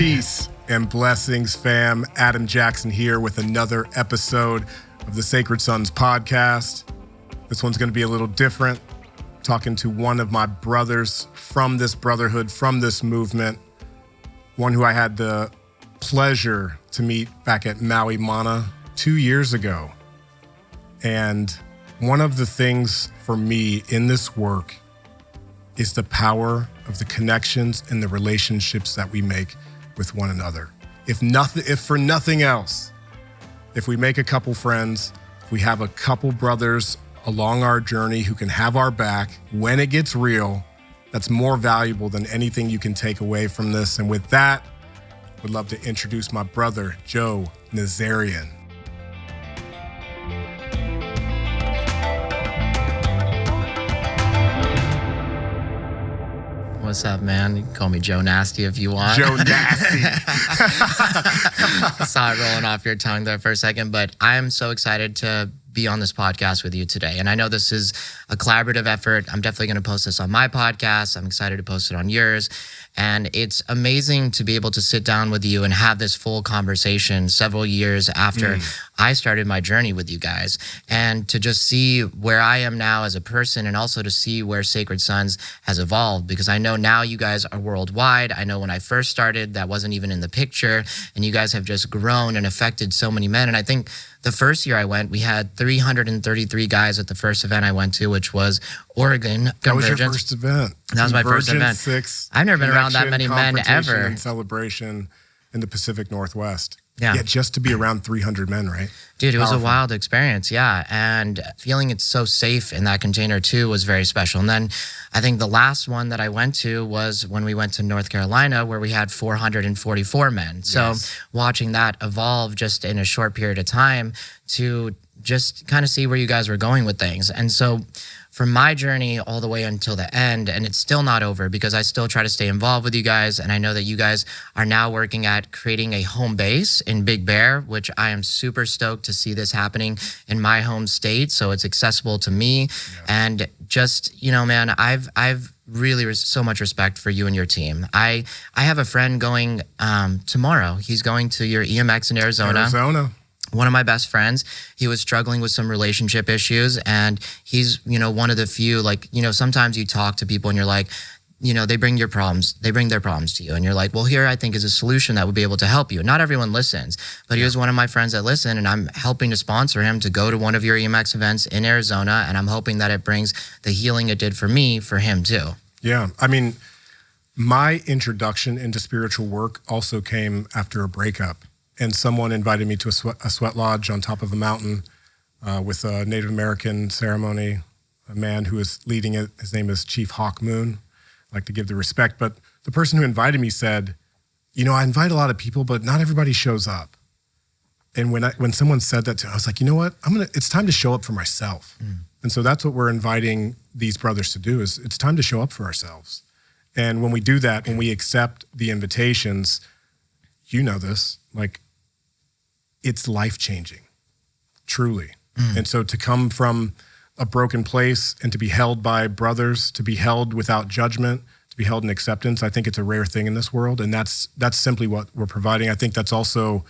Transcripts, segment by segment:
Peace and blessings, fam. Adam Jackson here with another episode of the Sacred Sons podcast. This one's going to be a little different. Talking to one of my brothers from this brotherhood, from this movement. One who I had the pleasure to meet back at Maui Mana 2 years ago. And one of the things for me in this work is the power of the connections and the relationships that we make with one another. If for nothing else, if we make a couple friends, if we have a couple brothers along our journey who can have our back when it gets real, that's more valuable than anything you can take away from this. And with that, I would love to introduce my brother, Joe Nazarian. What's up, man? You can call me Joe Nasty if you want. Joe Nasty. I saw it rolling off your tongue there for a second, but I am so excited to be on this podcast with you today. And I know this is a collaborative effort. I'm definitely going to post this on my podcast. I'm excited to post it on yours. And it's amazing to be able to sit down with you and have this full conversation several years after I started my journey with you guys. And to just see where I am now as a person, and also to see where Sacred Sons has evolved. Because I know now you guys are worldwide. I know when I first started, that wasn't even in the picture. And you guys have just grown and affected so many men. And I think the first year I went, we had 333 guys at the first event I went to, which was Oregon Convergence. That was your first event. That was my first event. 6 I've never been around that many men ever. And celebration in the Pacific Northwest. Yeah, just to be around 300 men, right? Dude, it was a wild experience, yeah. And feeling it's so safe in that container too was very special. And then I think the last one that I went to was when we went to North Carolina, where we had 444 men. So watching that evolve just in a short period of time to just kind of see where you guys were going with things. And so from my journey all the way until the end, and it's still not over because I still try to stay involved with you guys. And I know that you guys are now working at creating a home base in Big Bear, which I am super stoked to see this happening in my home state. So it's accessible to me. And just, you know, man, I've really so much respect for you and your team. I have a friend going tomorrow. He's going to your EMX in Arizona. One of my best friends, he was struggling with some relationship issues, and he's, you know, one of the few, like, you know, sometimes you talk to people and you're like, you know, they bring their problems to you, and you're like, well, here I think is a solution that would be able to help you. Not everyone listens, but he was one of my friends that listened, and I'm helping to sponsor him to go to one of your EMX events in Arizona, and I'm hoping that it brings the healing it did for me for him too. Yeah, I mean, my introduction into spiritual work also came after a breakup. And someone invited me to a sweat lodge on top of a mountain with a Native American ceremony, a man who is leading it. His name is Chief Hawk Moon. I like to give the respect. But the person who invited me said, you know, I invite a lot of people, but not everybody shows up. And when someone said that to me, I was like, you know what? It's time to show up for myself. And so that's what we're inviting these brothers to do, is it's time to show up for ourselves. And when we do that, when we accept the invitations, you know this, like, it's life-changing, truly. And so to come from a broken place and to be held by brothers, to be held without judgment, to be held in acceptance, I think it's a rare thing in this world. And that's simply what we're providing. I think that's also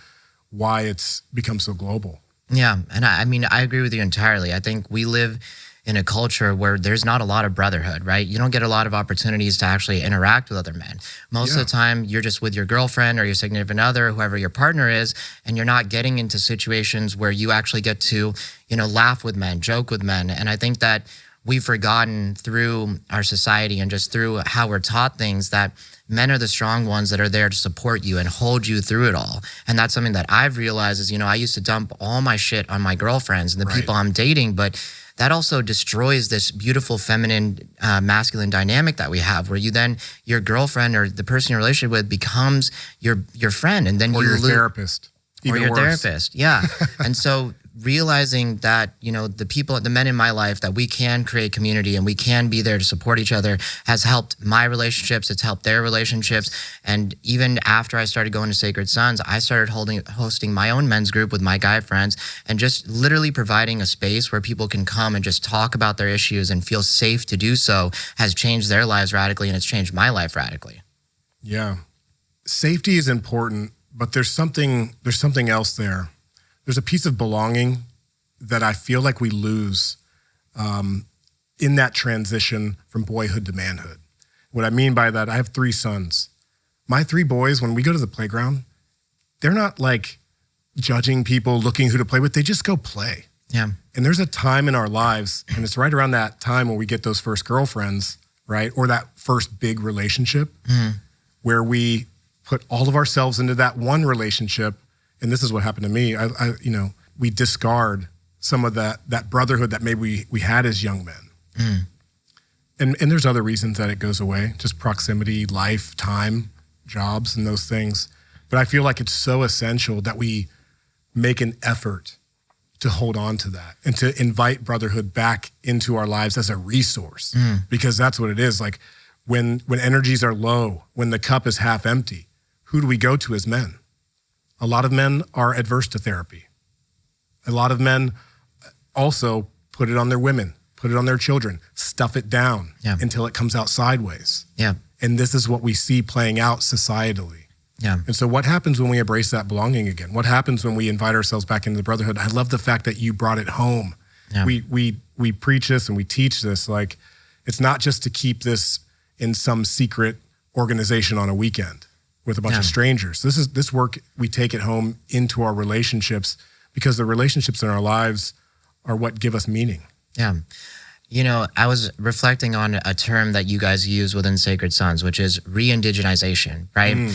why it's become so global. Yeah, and I mean, I agree with you entirely. I think we live in a culture where there's not a lot of brotherhood, right? You don't get a lot of opportunities to actually interact with other men. Most of the time, you're just with your girlfriend or your significant other, whoever your partner is, and you're not getting into situations where you actually get to, you know, laugh with men, joke with men. And I think that we've forgotten through our society and just through how we're taught things that men are the strong ones that are there to support you and hold you through it all. And that's something that I've realized is, you know, I used to dump all my shit on my girlfriends and the people I'm dating, but that also destroys this beautiful feminine, masculine dynamic that we have, where your girlfriend or the person you're in a relationship with becomes your friend, and then your therapist. Or your therapist, yeah. And so realizing that, you know, the men in my life, that we can create community and we can be there to support each other has helped my relationships. It's helped their relationships. And even after I started going to Sacred Sons, I started hosting my own men's group with my guy friends and just literally providing a space where people can come and just talk about their issues and feel safe to do so has changed their lives radically, and it's changed my life radically. Yeah. safety is important, but there's something else there. There's a piece of belonging that I feel like we lose in that transition from boyhood to manhood. What I mean by that, I have 3 sons. My 3 boys, when we go to the playground, they're not like judging people, looking who to play with. They just go play. Yeah. And there's a time in our lives, and it's right around that time when we get those first girlfriends, right? Or that first big relationship where we put all of ourselves into that one relationship. And this is what happened to me. We discard some of that brotherhood that maybe we had as young men. And there's other reasons that it goes away, just proximity, life, time, jobs, and those things. But I feel like it's so essential that we make an effort to hold on to that and to invite brotherhood back into our lives as a resource, because that's what it is. Like when energies are low, when the cup is half empty, who do we go to as men? A lot of men are adverse to therapy. A lot of men also put it on their women, put it on their children, stuff it down until it comes out sideways. Yeah. And this is what we see playing out societally. Yeah. And so what happens when we embrace that belonging again? What happens when we invite ourselves back into the brotherhood? I love the fact that you brought it home. Yeah. We preach this and we teach this. Like, it's not just to keep this in some secret organization on a weekend with a bunch of strangers. This work, we take it home into our relationships, because the relationships in our lives are what give us meaning. Yeah. You know, I was reflecting on a term that you guys use within Sacred Sons, which is re-indigenization, right?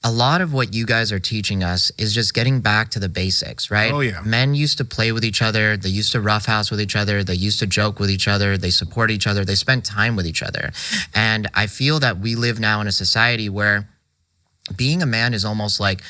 A lot of what you guys are teaching us is just getting back to the basics, right? Oh, yeah. Men used to play with each other. They used to roughhouse with each other. They used to joke with each other. They support each other. They spent time with each other. And I feel that we live now in a society where being a man is almost like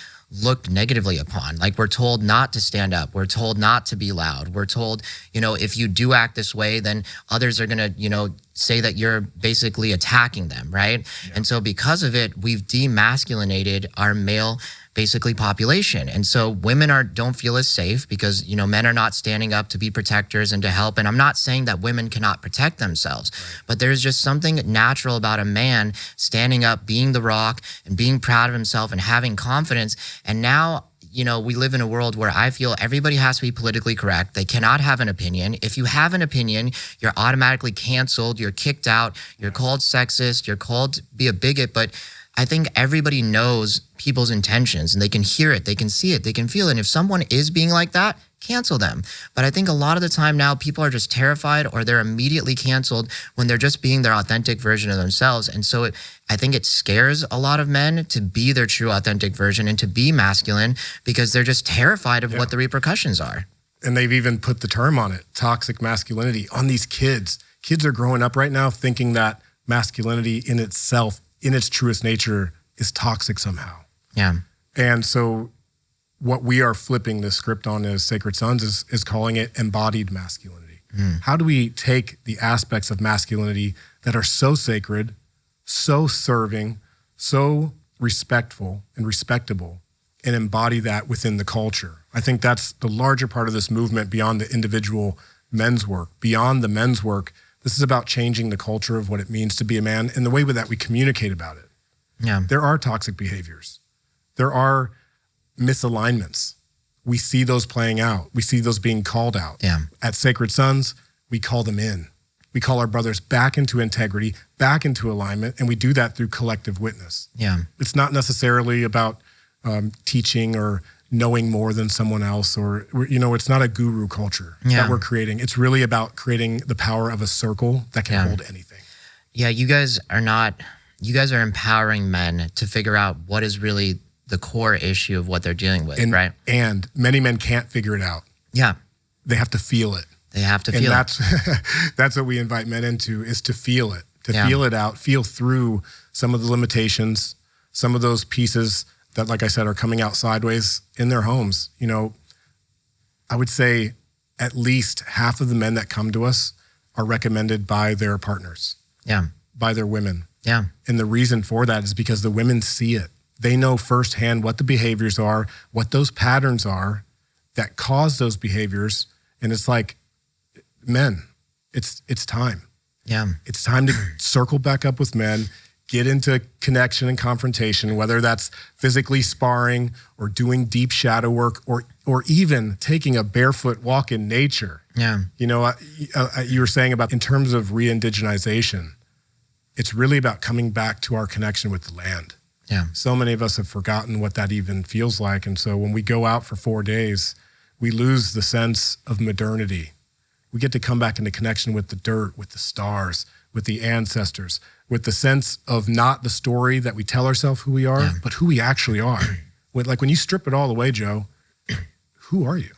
looked negatively upon. Like, we're told not to stand up. We're told not to be loud. We're told, if you do act this way, then others are going to, say that you're basically attacking them, right? Yeah. And so because of it, we've demasculinated our male basically population. And so women don't feel as safe because, men are not standing up to be protectors and to help. And I'm not saying that women cannot protect themselves, but there's just something natural about a man standing up, being the rock and being proud of himself and having confidence. And now, we live in a world where I feel everybody has to be politically correct. They cannot have an opinion. If you have an opinion, you're automatically canceled. You're kicked out. You're called sexist. You're called to be a bigot. But I think everybody knows people's intentions and they can hear it. They can see it. They can feel it. And if someone is being like that, cancel them. But I think a lot of the time now people are just terrified, or they're immediately canceled when they're just being their authentic version of themselves. And so I think it scares a lot of men to be their true authentic version and to be masculine, because they're just terrified of what the repercussions are. And they've even put the term on it, toxic masculinity, on these kids. Kids are growing up right now thinking that masculinity in itself, in its truest nature, is toxic somehow. Yeah. And so what we are flipping the script on as Sacred Sons is calling it embodied masculinity. How do we take the aspects of masculinity that are so sacred, so serving, so respectful and respectable, and embody that within the culture? I think that's the larger part of this movement beyond the individual men's work. Beyond the men's work, this is about changing the culture of what it means to be a man and the way that we communicate about it. Yeah. There are toxic behaviors. There are misalignments. We see those playing out. We see those being called out. Yeah. At Sacred Sons, we call them in. We call our brothers back into integrity, back into alignment, and we do that through collective witness. Yeah. It's not necessarily about teaching or knowing more than someone else, or, it's not a guru culture that we're creating. It's really about creating the power of a circle that can hold anything. Yeah, you guys are empowering men to figure out what is really the core issue of what they're dealing with, right? And many men can't figure it out. Yeah. They have to feel it. They have to feel it. That's what we invite men into, is to feel it, feel it out, feel through some of the limitations, some of those pieces that, like I said, are coming out sideways in their homes. I would say at least half of the men that come to us are recommended by their partners, by their women. Yeah. And the reason for that is because the women see it. They know firsthand what the behaviors are, what those patterns are that cause those behaviors. And it's like, men, it's time. Yeah. It's time to circle back up with men, get into connection and confrontation, whether that's physically sparring or doing deep shadow work or even taking a barefoot walk in nature. Yeah. You know, you were saying about in terms of re-indigenization, it's really about coming back to our connection with the land. Yeah. So many of us have forgotten what that even feels like. And so when we go out for 4 days, we lose the sense of modernity. We get to come back into connection with the dirt, with the stars, with the ancestors, with the sense of not the story that we tell ourselves who we are, but who we actually are. When you strip it all away, Joe, who are you?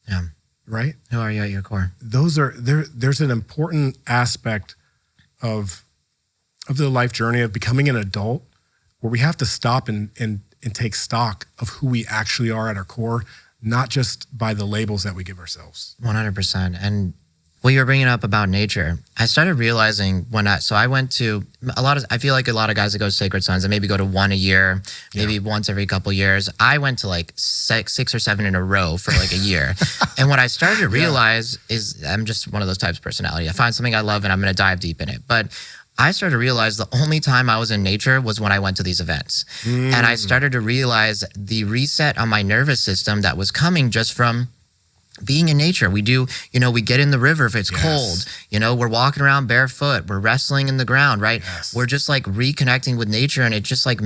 Yeah. Right? Who are you at your core? There's an important aspect of the life journey of becoming an adult where we have to stop and take stock of who we actually are at our core, not just by the labels that we give ourselves. 100%. And what you were bringing up about nature, I started realizing I went to I feel like a lot of guys that go to Sacred Sons and maybe go to one a year, maybe once every couple of years. I went to like six or seven in a row for like a year. And what I started to realize is I'm just one of those types of personality. I find something I love and I'm going to dive deep in it. But I started to realize the only time I was in nature was when I went to these events. And I started to realize the reset on my nervous system that was coming just from being in nature. We do, we get in the river if it's cold, we're walking around barefoot, we're wrestling in the ground, right? Yes. We're just like reconnecting with nature. And it just like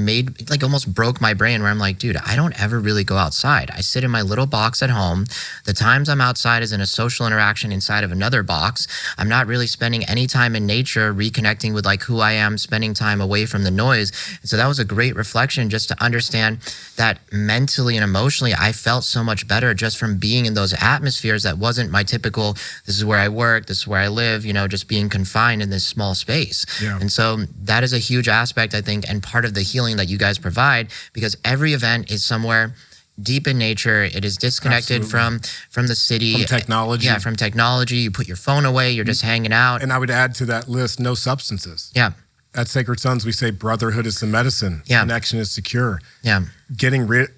almost broke my brain where I'm like, dude, I don't ever really go outside. I sit in my little box at home. The times I'm outside is in a social interaction inside of another box. I'm not really spending any time in nature, reconnecting with like who I am, spending time away from the noise. And so that was a great reflection just to understand that mentally and emotionally, I felt so much better just from being in those atmospheres that wasn't my typical, this is where I work, this is where I live, just being confined in this small space. Yeah. And so that is a huge aspect, I think, and part of the healing that you guys provide, because every event is somewhere deep in nature. It is disconnected from the city. From technology. Yeah, from technology. You put your phone away, you're just hanging out. And I would add to that list, no substances. Yeah. At Sacred Sons, we say brotherhood is the medicine. Yeah. Connection is secure. Yeah.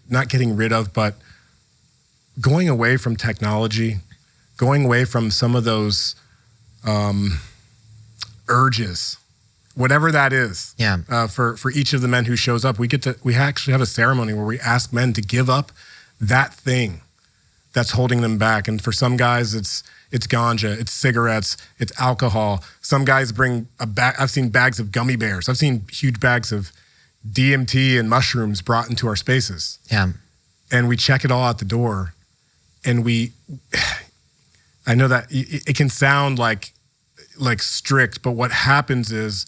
Not getting rid of, but going away from technology, going away from some of those urges, whatever that is. Yeah. For each of the men who shows up, we actually have a ceremony where we ask men to give up that thing that's holding them back. And for some guys, it's ganja, it's cigarettes, it's alcohol. Some guys bring I've seen bags of gummy bears. I've seen huge bags of DMT and mushrooms brought into our spaces. Yeah. And we check it all out the door. And I know that it can sound like strict, but what happens is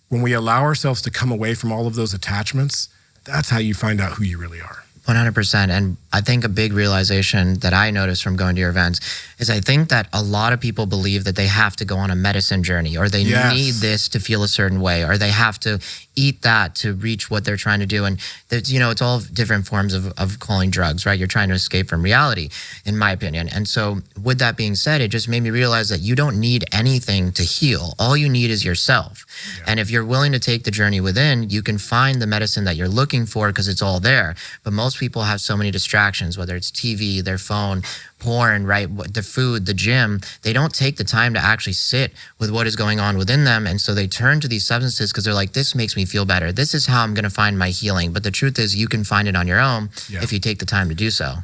when we allow ourselves to come away from all of those attachments, that's how you find out who you really are. 100%. And I think a big realization that I noticed from going to your events is I think that a lot of people believe that they have to go on a medicine journey, or they need this to feel a certain way, or they have to eat that to reach what they're trying to do. And it's all different forms of calling drugs, right? You're trying to escape from reality, in my opinion. And so with that being said, it just made me realize that you don't need anything to heal. All you need is yourself. Yeah. And if you're willing to take the journey within, you can find the medicine that you're looking for because it's all there. But most people have so many distractions, whether it's TV, their phone, porn, right? The food, the gym. They don't take the time to actually sit with what is going on within them. And so they turn to these substances because they're like, this makes me feel better. This is how I'm going to find my healing. But the truth is you can find it on your own if you take the time to do so.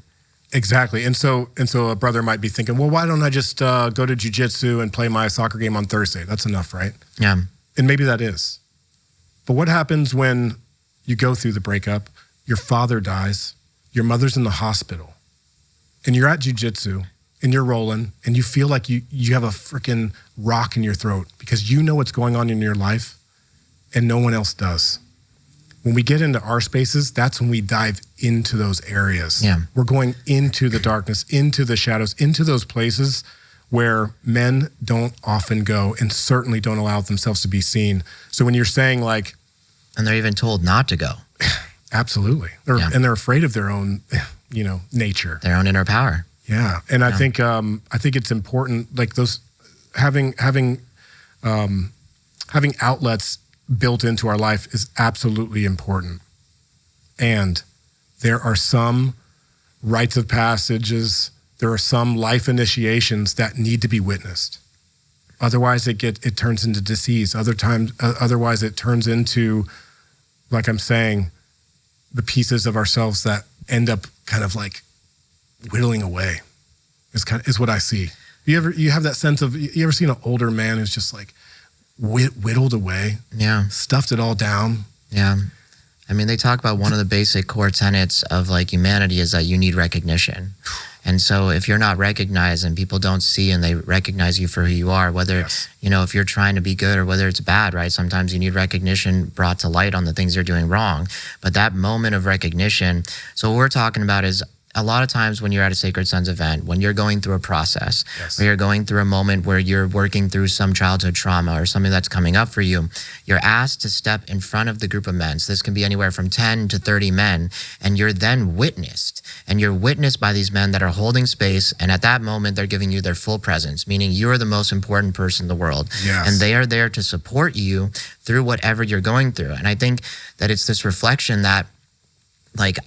Exactly. And so a brother might be thinking, well, why don't I just go to jiu-jitsu and play my soccer game on Thursday? That's enough, right? Yeah. And maybe that is. But what happens when you go through the breakup, your father dies, your mother's in the hospital, and you're at jiu-jitsu and you're rolling and you feel like you have a freaking rock in your throat because you know what's going on in your life and no one else does. When we get into our spaces, that's when we dive into those areas. Yeah. We're going into the darkness, into the shadows, into those places where men don't often go and certainly don't allow themselves to be seen. So when you're saying like... And they're even told not to go. Absolutely. And they're afraid of their own, nature. Their own inner power. Yeah. And I think it's important, like those having outlets built into our life is absolutely important. And there are some rites of passages, there are some life initiations that need to be witnessed. Otherwise, it turns into disease. Otherwise, it turns into, like I'm saying, the pieces of ourselves that end up kind of like whittling away. Is what I see. You have that sense of, you ever seen an older man who's just like whittled away? Yeah. Stuffed it all down. Yeah. I mean, they talk about one of the basic core tenets of like humanity is that you need recognition. And so if you're not recognized and people don't see and they recognize you for who you are, whether, Yes. if you're trying to be good or whether it's bad, right? Sometimes you need recognition brought to light on the things you're doing wrong. But that moment of recognition, so what we're talking about is a lot of times when you're at a Sacred Sons event, when you're going through a process, Yes. or you're going through a moment where you're working through some childhood trauma or something that's coming up for you, you're asked to step in front of the group of men. So this can be anywhere from 10 to 30 men, and you're then witnessed. And you're witnessed by these men that are holding space, and at that moment, they're giving you their full presence, meaning you are the most important person in the world. Yes. And they are there to support you through whatever you're going through. And I think that it's this reflection that like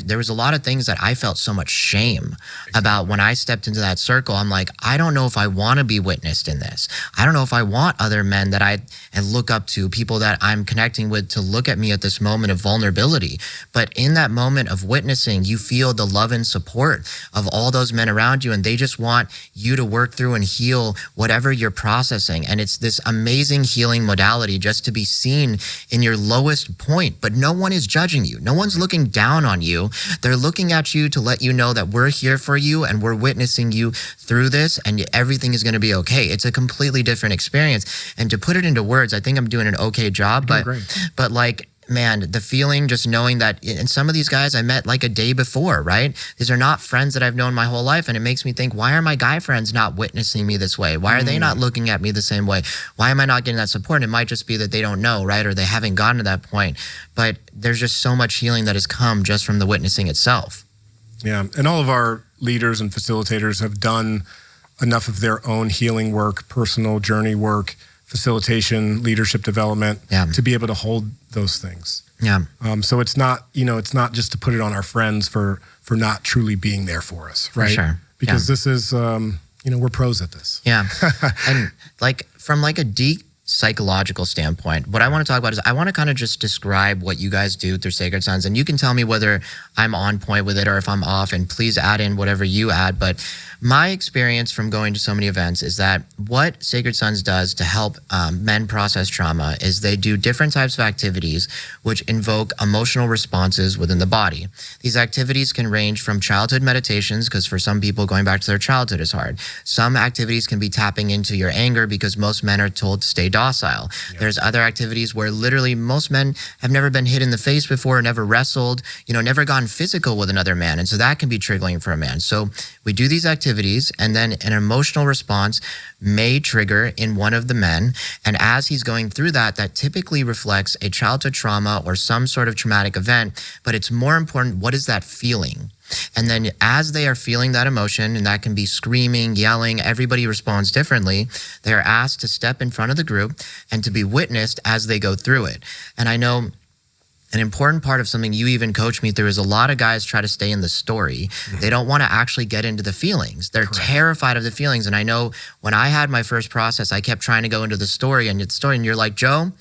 there was a lot of things that I felt so much shame about when I stepped into that circle. I'm like, I don't know if I want to be witnessed in this. I don't know if I want other men that I look up to, people that I'm connecting with, to look at me at this moment of vulnerability. But in that moment of witnessing, you feel the love and support of all those men around you, and they just want you to work through and heal whatever you're processing. And it's this amazing healing modality just to be seen in your lowest point, but no one is judging you. No one's looking down on you. They're looking at you to let you know that we're here for you and we're witnessing you through this, and everything is going to be okay. It's a completely different experience. And to put it into words, I think I'm doing an okay job, but like, man, the feeling just knowing that, and some of these guys I met like a day before, right? These are not friends that I've known my whole life. And it makes me think, why are my guy friends not witnessing me this way? Why are they not looking at me the same way? Why am I not getting that support? And it might just be that they don't know, right? Or they haven't gotten to that point. But there's just so much healing that has come just from the witnessing itself. Yeah. And all of our leaders and facilitators have done enough of their own healing work, personal journey work, facilitation, leadership development, to be able to hold those things. Yeah. So it's not, it's not just to put it on our friends for not truly being there for us, right? For sure. Because this is, we're pros at this. Yeah. And like from like a deep psychological standpoint, what I want to talk about is I want to kind of just describe what you guys do through Sacred Sons, and you can tell me whether I'm on point with it or if I'm off, and please add in whatever you add. But my experience from going to so many events is that what Sacred Sons does to help men process trauma is they do different types of activities which invoke emotional responses within the body. These activities can range from childhood meditations, because for some people going back to their childhood is hard. Some activities can be tapping into your anger, because most men are told to stay docile. Yeah. There's other activities where literally most men have never been hit in the face before, never wrestled, never gone physical with another man. And so that can be triggering for a man. So we do these activities, and then an emotional response may trigger in one of the men. And as he's going through that, that typically reflects a childhood trauma or some sort of traumatic event. But it's more important, what is that feeling? And then as they are feeling that emotion, and that can be screaming, yelling, everybody responds differently, they are asked to step in front of the group and to be witnessed as they go through it. And I know an important part of something you even coach me through is a lot of guys try to stay in the story. They don't want to actually get into the feelings. They're terrified of the feelings. And I know when I had my first process, I kept trying to go into the story, and you're like, Joe,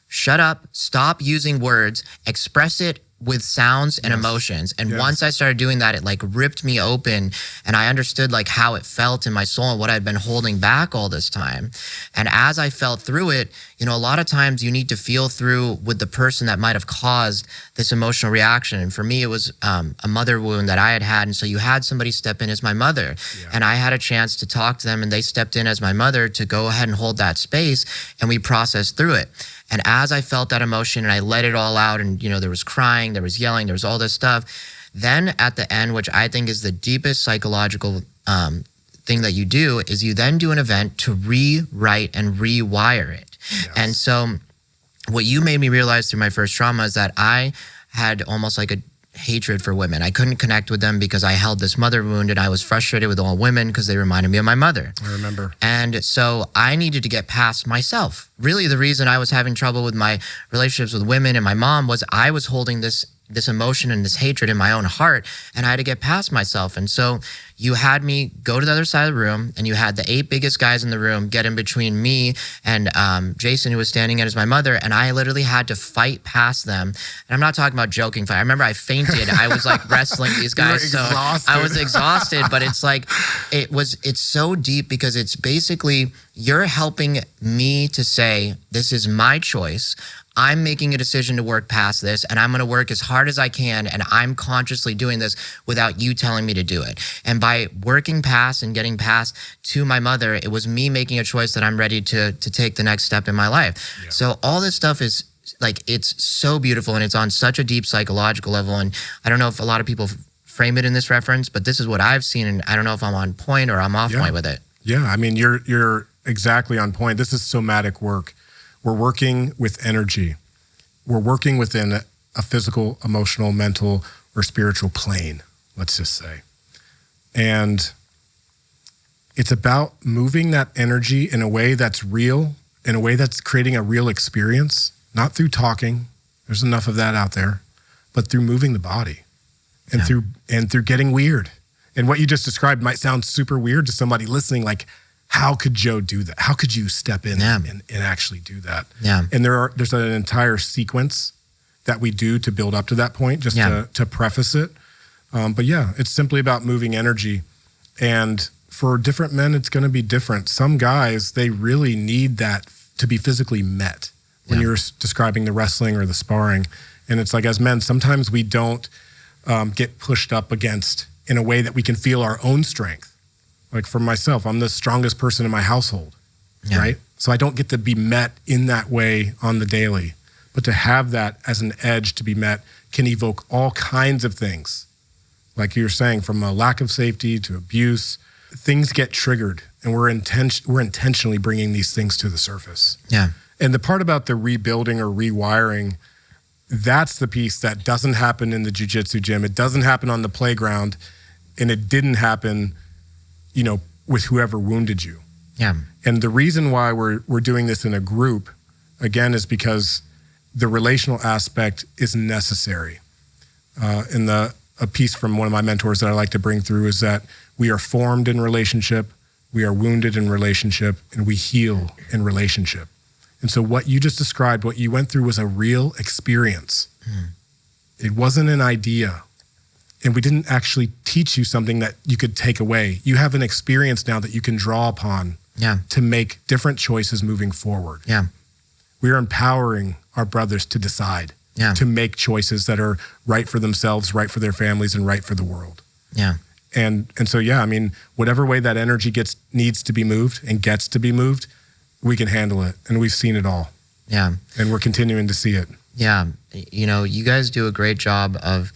shut up, stop using words, express it with sounds and emotions. And once I started doing that, it like ripped me open, and I understood like how it felt in my soul and what I'd been holding back all this time. And as I felt through it, a lot of times you need to feel through with the person that might have caused this emotional reaction. And for me, it was a mother wound that I had. And so you had somebody step in as my mother, and I had a chance to talk to them, and they stepped in as my mother to go ahead and hold that space, and we processed through it. And as I felt that emotion and I let it all out, and there was crying, there was yelling, there was all this stuff, then at the end, which I think is the deepest psychological thing that you do, is you then do an event to rewrite and rewire it. And so what you made me realize through my first trauma is that I had almost like a hatred for women. I couldn't connect with them because I held this mother wound, and I was frustrated with all women because they reminded me of my mother. I remember. And so I needed to get past myself. Really, the reason I was having trouble with my relationships with women and my mom was I was holding this emotion and this hatred in my own heart, and I had to get past myself. And so, you had me go to the other side of the room, and you had the 8 biggest guys in the room get in between me and Jason, who was standing in as my mother, and I literally had to fight past them. And I'm not talking about joking fight. I remember I fainted. I was like wrestling these guys, so I was exhausted. But it's like it's so deep, because it's basically you're helping me to say, this is my choice. I'm making a decision to work past this, and I'm going to work as hard as I can, and I'm consciously doing this without you telling me to do it. And by working past and getting past to my mother, it was me making a choice that I'm ready to take the next step in my life. Yeah. So all this stuff is like, it's so beautiful, and it's on such a deep psychological level. And I don't know if a lot of people frame it in this reference, but this is what I've seen, and I don't know if I'm on point or I'm off point with it. Yeah, I mean, you're exactly on point. This is somatic work. We're working with energy. We're working within a physical, emotional, mental, or spiritual plane, let's just say. And it's about moving that energy in a way that's real, in a way that's creating a real experience, not through talking. There's enough of that out there, but through moving the body and through getting weird. And what you just described might sound super weird to somebody listening, like, how could Joe do that? How could you step in and actually do that? Yeah. And there's an entire sequence that we do to build up to that point, just to preface it. But yeah, it's simply about moving energy. And for different men, it's going to be different. Some guys, they really need that to be physically met when you're describing the wrestling or the sparring. And it's like, as men, sometimes we don't get pushed up against in a way that we can feel our own strength. Like for myself, I'm the strongest person in my household, right? So I don't get to be met in that way on the daily. But to have that as an edge to be met can evoke all kinds of things. Like you're saying, from a lack of safety to abuse, things get triggered, and we're intentionally bringing these things to the surface. Yeah. And the part about the rebuilding or rewiring, that's the piece that doesn't happen in the jiu-jitsu gym. It doesn't happen on the playground, and it didn't happen, with whoever wounded you. Yeah. And the reason why we're doing this in a group, again, is because the relational aspect is necessary. And a piece from one of my mentors that I like to bring through is that we are formed in relationship, we are wounded in relationship, and we heal in relationship. And so what you just described, what you went through, was a real experience. It wasn't an idea. And we didn't actually teach you something that you could take away. You have an experience now that you can draw upon to make different choices moving forward. Yeah. We are empowering our brothers to decide, to make choices that are right for themselves, right for their families, and right for the world. Yeah. And so, I mean, whatever way that energy needs to be moved and gets to be moved, we can handle it. And we've seen it all. Yeah. And we're continuing to see it. Yeah. You guys do a great job of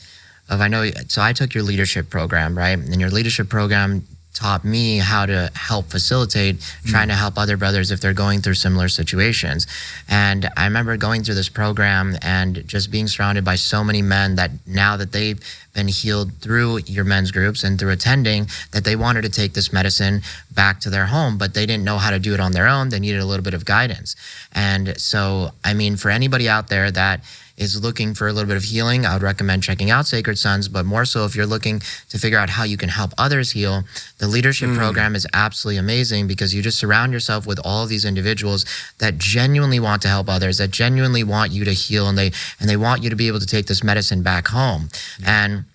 I know, so I took your leadership program, right? And your leadership program taught me how to help facilitate trying to help other brothers if they're going through similar situations. And I remember going through this program and just being surrounded by so many men that now that they've been healed through your men's groups and through attending, that they wanted to take this medicine back to their home, but they didn't know how to do it on their own. They needed a little bit of guidance. And so, I mean, for anybody out there that is looking for a little bit of healing, I would recommend checking out Sacred Sons, but more so if you're looking to figure out how you can help others heal, the leadership program is absolutely amazing, because you just surround yourself with all of these individuals that genuinely want to help others, that genuinely want you to heal, and they want you to be able to take this medicine back home. And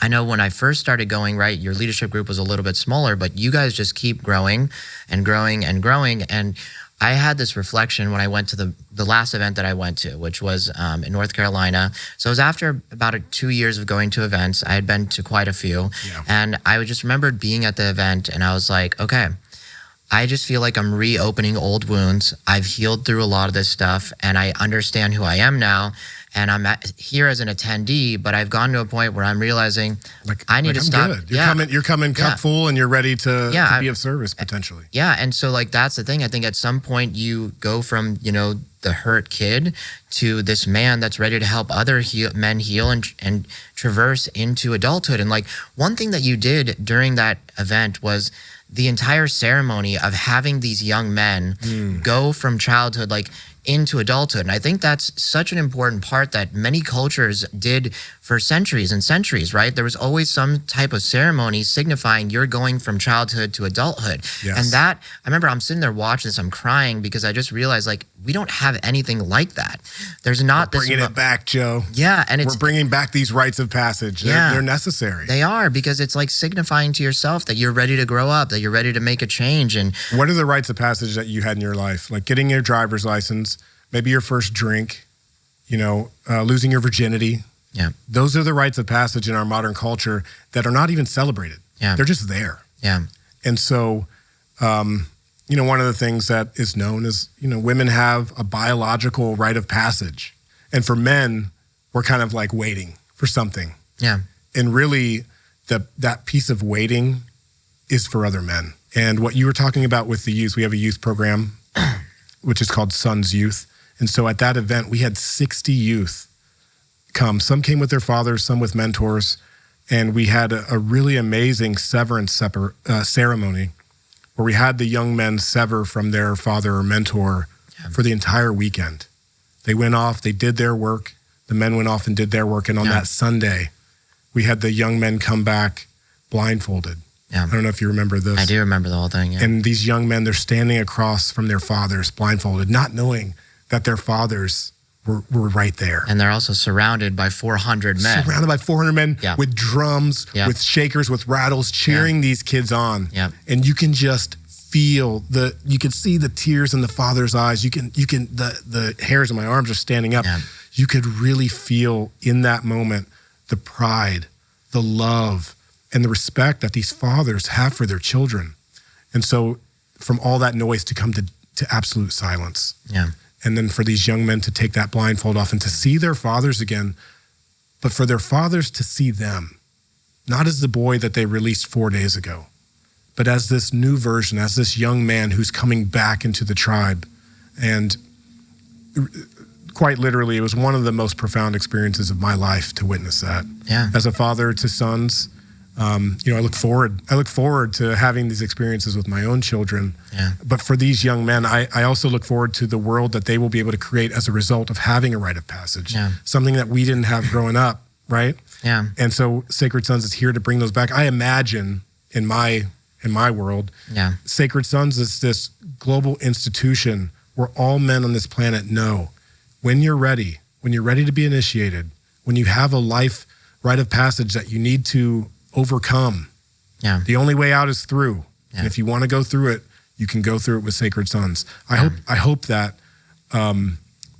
I know when I first started going, right, your leadership group was a little bit smaller, but you guys just keep growing and growing and growing. And I had this reflection when I went to the last event that I went to, which was in North Carolina. So it was after about 2 years of going to events. I had been to quite a few. Yeah. And I just remembered being at the event, and I was like, okay, I just feel like I'm reopening old wounds. I've healed through a lot of this stuff, and I understand who I am now. And I'm here as an attendee, but I've gone to a point where I'm realizing I need to stop. Good. You're coming cup full, and you're ready to be of service potentially. Yeah, and so that's the thing. I think at some point you go from the hurt kid to this man that's ready to help other men heal and traverse into adulthood. And one thing that you did during that event was the entire ceremony of having these young men go from childhood, into adulthood. And I think that's such an important part that many cultures did for centuries and centuries, right? There was always some type of ceremony signifying you're going from childhood to adulthood. Yes. And that, I remember I'm sitting there watching this, I'm crying because I just realized like, we don't have anything like that. There's not We're bringing it back, Joe. Yeah. And we're bringing back these rites of passage. They're necessary. They are, because it's like signifying to yourself that you're ready to grow up, that you're ready to make a change. And what are the rites of passage that you had in your life? Like getting your driver's license, maybe your first drink, losing your virginity. Yeah. Those are the rites of passage in our modern culture that are not even celebrated. Yeah. They're just there. Yeah. And so, one of the things that is known is, women have a biological rite of passage. And for men, we're kind of like waiting for something. Yeah. And really, that piece of waiting is for other men. And what you were talking about with the youth, we have a youth program, which is called Sons Youth. And so at that event, we had 60 youth come. Some came with their fathers, some with mentors. And we had a really amazing severance ceremony where we had the young men sever from their father or mentor for the entire weekend. They went off, they did their work. The men went off and did their work. And on that Sunday, we had the young men come back blindfolded. Yeah. I don't know if you remember this. I do remember the whole thing. Yeah. And these young men, they're standing across from their fathers blindfolded, not knowing that their fathers were right there. And they're also surrounded by 400 men. Surrounded by 400 men with drums, with shakers, with rattles, cheering these kids on. Yeah. And you can just feel you can see the tears in the father's eyes. The hairs on my arms are standing up. Yeah. You could really feel in that moment the pride, the love, and the respect that these fathers have for their children. And so from all that noise to come to absolute silence. Yeah. And then for these young men to take that blindfold off and to see their fathers again, but for their fathers to see them, not as the boy that they released 4 days ago, but as this new version, as this young man who's coming back into the tribe. And quite literally, it was one of the most profound experiences of my life to witness that. Yeah. As a father to sons, I look forward to having these experiences with my own children. Yeah. But for these young men, I also look forward to the world that they will be able to create as a result of having a rite of passage. Yeah. Something that we didn't have growing up, right? Yeah. And so Sacred Sons is here to bring those back. I imagine in my world, Sacred Sons is this global institution where all men on this planet know when you're ready to be initiated, when you have a life rite of passage that you need to overcome. Yeah. The only way out is through. Yeah. And if you want to go through it, you can go through it with Sacred Sons. I hope that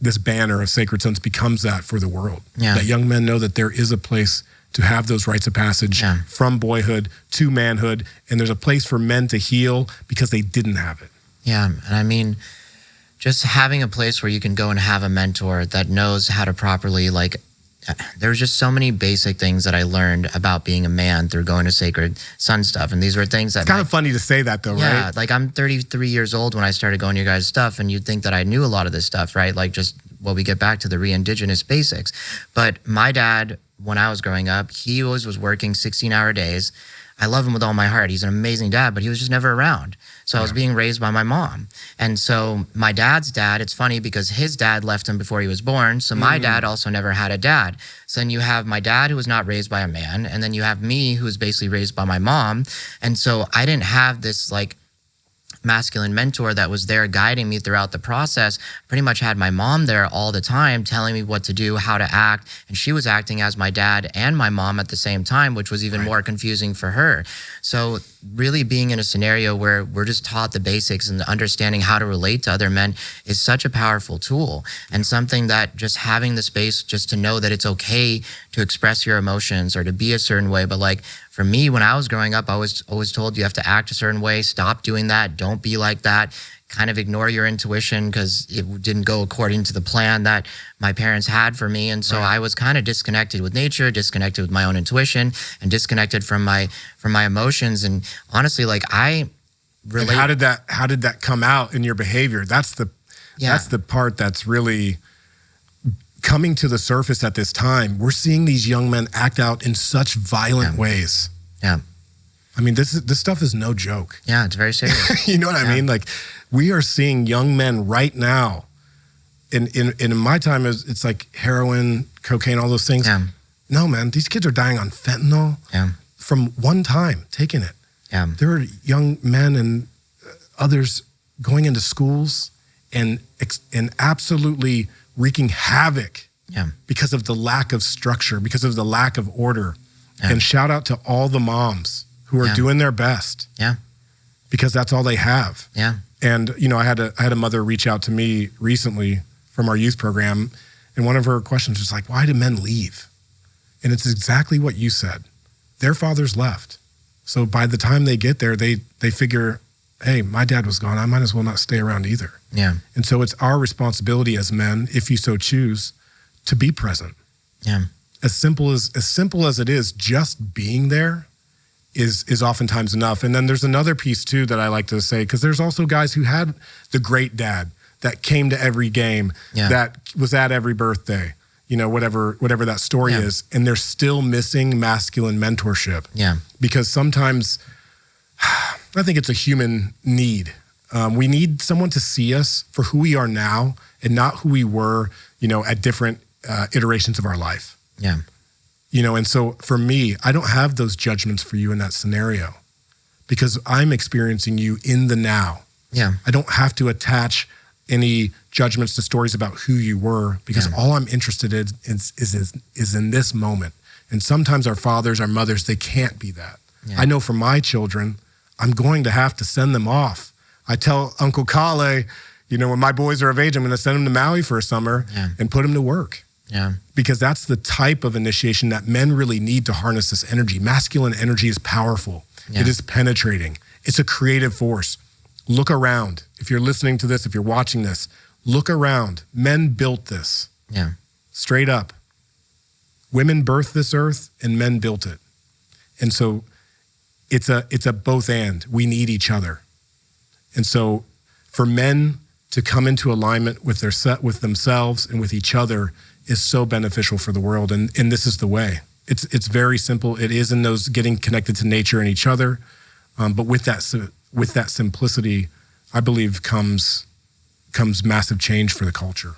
this banner of Sacred Sons becomes that for the world. Yeah. That young men know that there is a place to have those rites of passage from boyhood to manhood, and there's a place for men to heal because they didn't have it. Yeah. And I mean, just having a place where you can go and have a mentor that knows how to properly there's just so many basic things that I learned about being a man through going to Sacred Son stuff. And these were things that... It's kind of funny to say that though, right? Yeah, like I'm 33 years old when I started going to your guys' stuff, and you'd think that I knew a lot of this stuff, right? Like we get back to the re-indigenous basics. But my dad, when I was growing up, he always was working 16-hour days. I love him with all my heart. He's an amazing dad, but he was just never around. So I was being raised by my mom. And so my dad's dad, it's funny because his dad left him before he was born. So my dad also never had a dad. So then you have my dad who was not raised by a man. And then you have me who was basically raised by my mom. And so I didn't have this masculine mentor that was there guiding me throughout the process. Pretty much had my mom there all the time telling me what to do, how to act, and she was acting as my dad and my mom at the same time, which was even more confusing for her. So really being in a scenario where we're just taught the basics and understanding how to relate to other men is such a powerful tool, and something that just having the space just to know that it's okay to express your emotions or to be a certain way. But for me, when I was growing up, I was always told you have to act a certain way, stop doing that, don't be like that, kind of ignore your intuition because it didn't go according to the plan that my parents had for me. And so I was kind of disconnected with nature, disconnected with my own intuition, and disconnected from my emotions. And honestly, I relate. And how did that come out in your behavior? That's the part that's really coming to the surface at this time. We're seeing these young men act out in such violent ways. Yeah. I mean, this stuff is no joke. Yeah, it's very serious. You know what I mean? We are seeing young men right now in my time, it's like heroin, cocaine, all those things. Yeah. No, man, these kids are dying on fentanyl from one time taking it. Yeah. There are young men and others going into schools and absolutely wreaking havoc because of the lack of structure, because of the lack of order. Yeah. And shout out to all the moms who are doing their best. Yeah. Because that's all they have. Yeah. And, you know, I had a mother reach out to me recently from our youth program, and one of her questions was like, why do men leave? And it's exactly what you said. Their fathers left. So by the time they get there, they figure, hey, my dad was gone. I might as well not stay around either. Yeah. And so it's our responsibility as men, if you so choose, to be present. Yeah. As simple as it is, just being there is oftentimes enough. And then there's another piece too that I like to say, because there's also guys who had the great dad that came to every game, that was at every birthday, you know, whatever that story is, and they're still missing masculine mentorship. Yeah. Because sometimes I think it's a human need. We need someone to see us for who we are now and not who we were, you know, at different iterations of our life. Yeah. You know, and so for me, I don't have those judgments for you in that scenario because I'm experiencing you in the now. Yeah. I don't have to attach any judgments to stories about who you were because all I'm interested in is in this moment. And sometimes our fathers, our mothers, they can't be that. Yeah. I know for my children, I'm going to have to send them off. I tell Uncle Kale, you know, when my boys are of age, I'm going to send them to Maui for a summer and put them to work. Yeah. Because that's the type of initiation that men really need to harness this energy. Masculine energy is powerful. Yeah. It is penetrating. It's a creative force. Look around. If you're listening to this, if you're watching this, look around. Men built this. Yeah. Straight up. Women birthed this earth and men built it. And so it's a both and. We need each other. And so for men to come into alignment with with themselves and with each other is so beneficial for the world. And this is the way. It's very simple. It is in those getting connected to nature and each other. But with that simplicity, I believe comes massive change for the culture.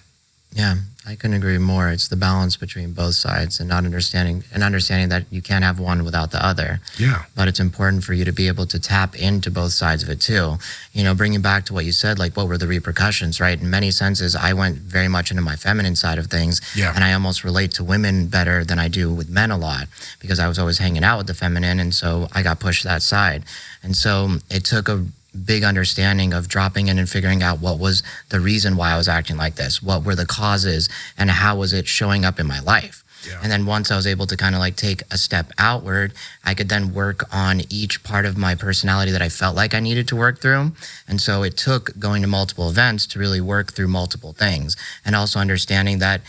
Yeah, I couldn't agree more. It's the balance between both sides and understanding that you can't have one without the other. Yeah. But it's important for you to be able to tap into both sides of it too. You know, bringing back to what you said, like what were the repercussions, right? In many senses, I went very much into my feminine side of things. Yeah. And I almost relate to women better than I do with men a lot because I was always hanging out with the feminine. And so I got pushed that side. And so it took a big understanding of dropping in and figuring out what was the reason why I was acting like this, what were the causes, and how was it showing up in my life. Yeah. And then once I was able to kind of like take a step outward, I could then work on each part of my personality that I felt like I needed to work through. And so it took going to multiple events to really work through multiple things, and also understanding that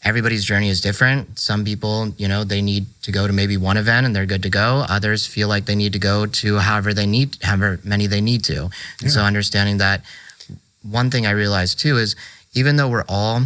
everybody's journey is different. Some people, you know, they need to go to maybe one event and they're good to go. Others feel like they need to go to however many they need to. Yeah. And so understanding that, one thing I realized too is even though we all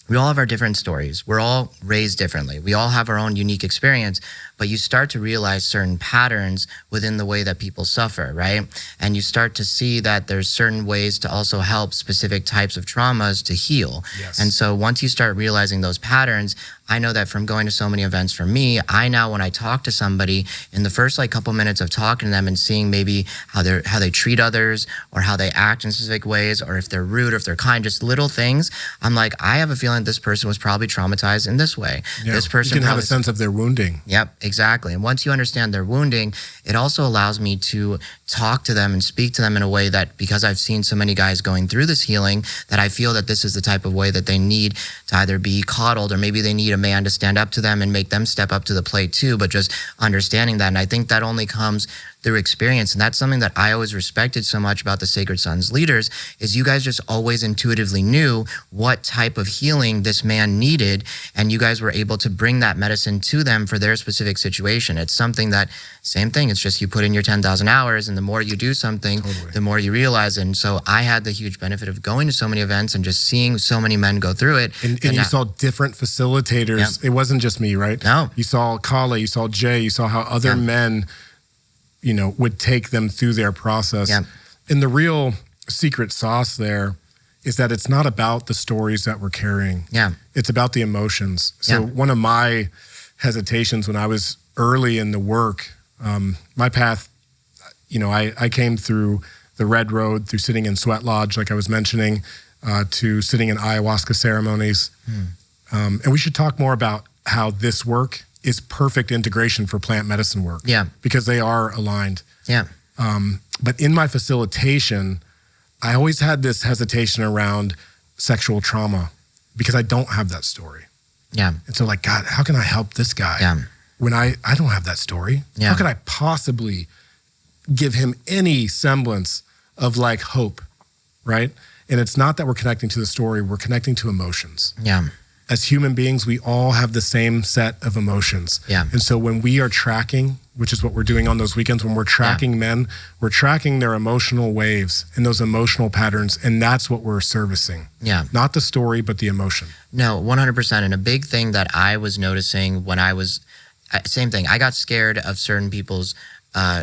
have our different stories. We're all raised differently. We all have our own unique experience, but you start to realize certain patterns within the way that people suffer, right? And you start to see that there's certain ways to also help specific types of traumas to heal. Yes. And so once you start realizing those patterns, I know that from going to so many events for me, I now, when I talk to somebody, in the first like couple minutes of talking to them and seeing maybe how they treat others or how they act in specific ways, or if they're rude or if they're kind, just little things, I'm like, I have a feeling this person was probably traumatized in this way. Yeah. This person you can have a sense of their wounding. Yep, exactly. And once you understand their wounding, it also allows me to talk to them and speak to them in a way that, because I've seen so many guys going through this healing, that I feel that this is the type of way that they need to either be coddled, or maybe they need a man to stand up to them and make them step up to the plate too, but just understanding that. And I think that only comes through experience. And that's something that I always respected so much about the Sacred Sons leaders, is you guys just always intuitively knew what type of healing this man needed. And you guys were able to bring that medicine to them for their specific situation. It's something that, same thing, it's just you put in your 10,000 hours, and the more you do something, the more you realize. And so I had the huge benefit of going to so many events and just seeing so many men go through it. And you saw different facilitators. Yep. It wasn't just me, right? No. You saw Kale, you saw Jay, you saw how other men, you know, would take them through their process. Yep. And the real secret sauce there is that it's not about the stories that we're carrying. Yeah. It's about the emotions. So one of my hesitations when I was early in the work, my path, I came through the Red Road, through sitting in Sweat Lodge, like I was mentioning, to sitting in ayahuasca ceremonies. And we should talk more about how this work is perfect integration for plant medicine work. Yeah. Because they are aligned. Yeah. But in my facilitation, I always had this hesitation around sexual trauma because I don't have that story. Yeah. And so like, God, how can I help this guy when I don't have that story? Yeah. How could I possibly give him any semblance of like hope, right? And it's not that we're connecting to the story, we're connecting to emotions. Yeah. As human beings, we all have the same set of emotions. Yeah. And so when we are tracking, which is what we're doing on those weekends, when we're tracking men, we're tracking their emotional waves and those emotional patterns, and that's what we're servicing. Yeah. Not the story, but the emotion. No, 100%. And a big thing that I was noticing when I was, same thing, I got scared of certain people's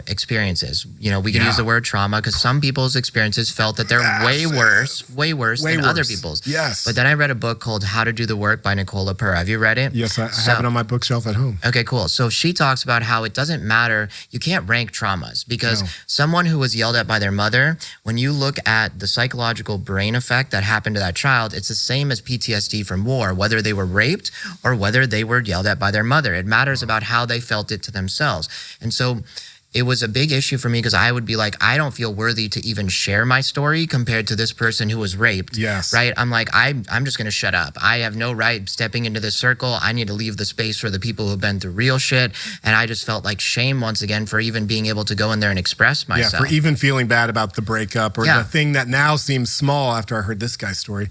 experiences. We can use the word trauma because some people's experiences felt that they're way worse than other people's. Yes. But then I read a book called How to Do the Work by Nicola Purr. Have you read it? Yes, I have it on my bookshelf at home. Okay, cool. So she talks about how it doesn't matter. You can't rank traumas because someone who was yelled at by their mother, when you look at the psychological brain effect that happened to that child, it's the same as PTSD from war, whether they were raped or whether they were yelled at by their mother. It matters about how they felt it to themselves. And so it was a big issue for me because I would be like, I don't feel worthy to even share my story compared to this person who was raped. Yes. Right? I'm like, I'm just going to shut up. I have no right stepping into this circle. I need to leave the space for the people who've been through real shit. And I just felt like shame once again for even being able to go in there and express myself. Yeah, for even feeling bad about the breakup or the thing that now seems small after I heard this guy's story.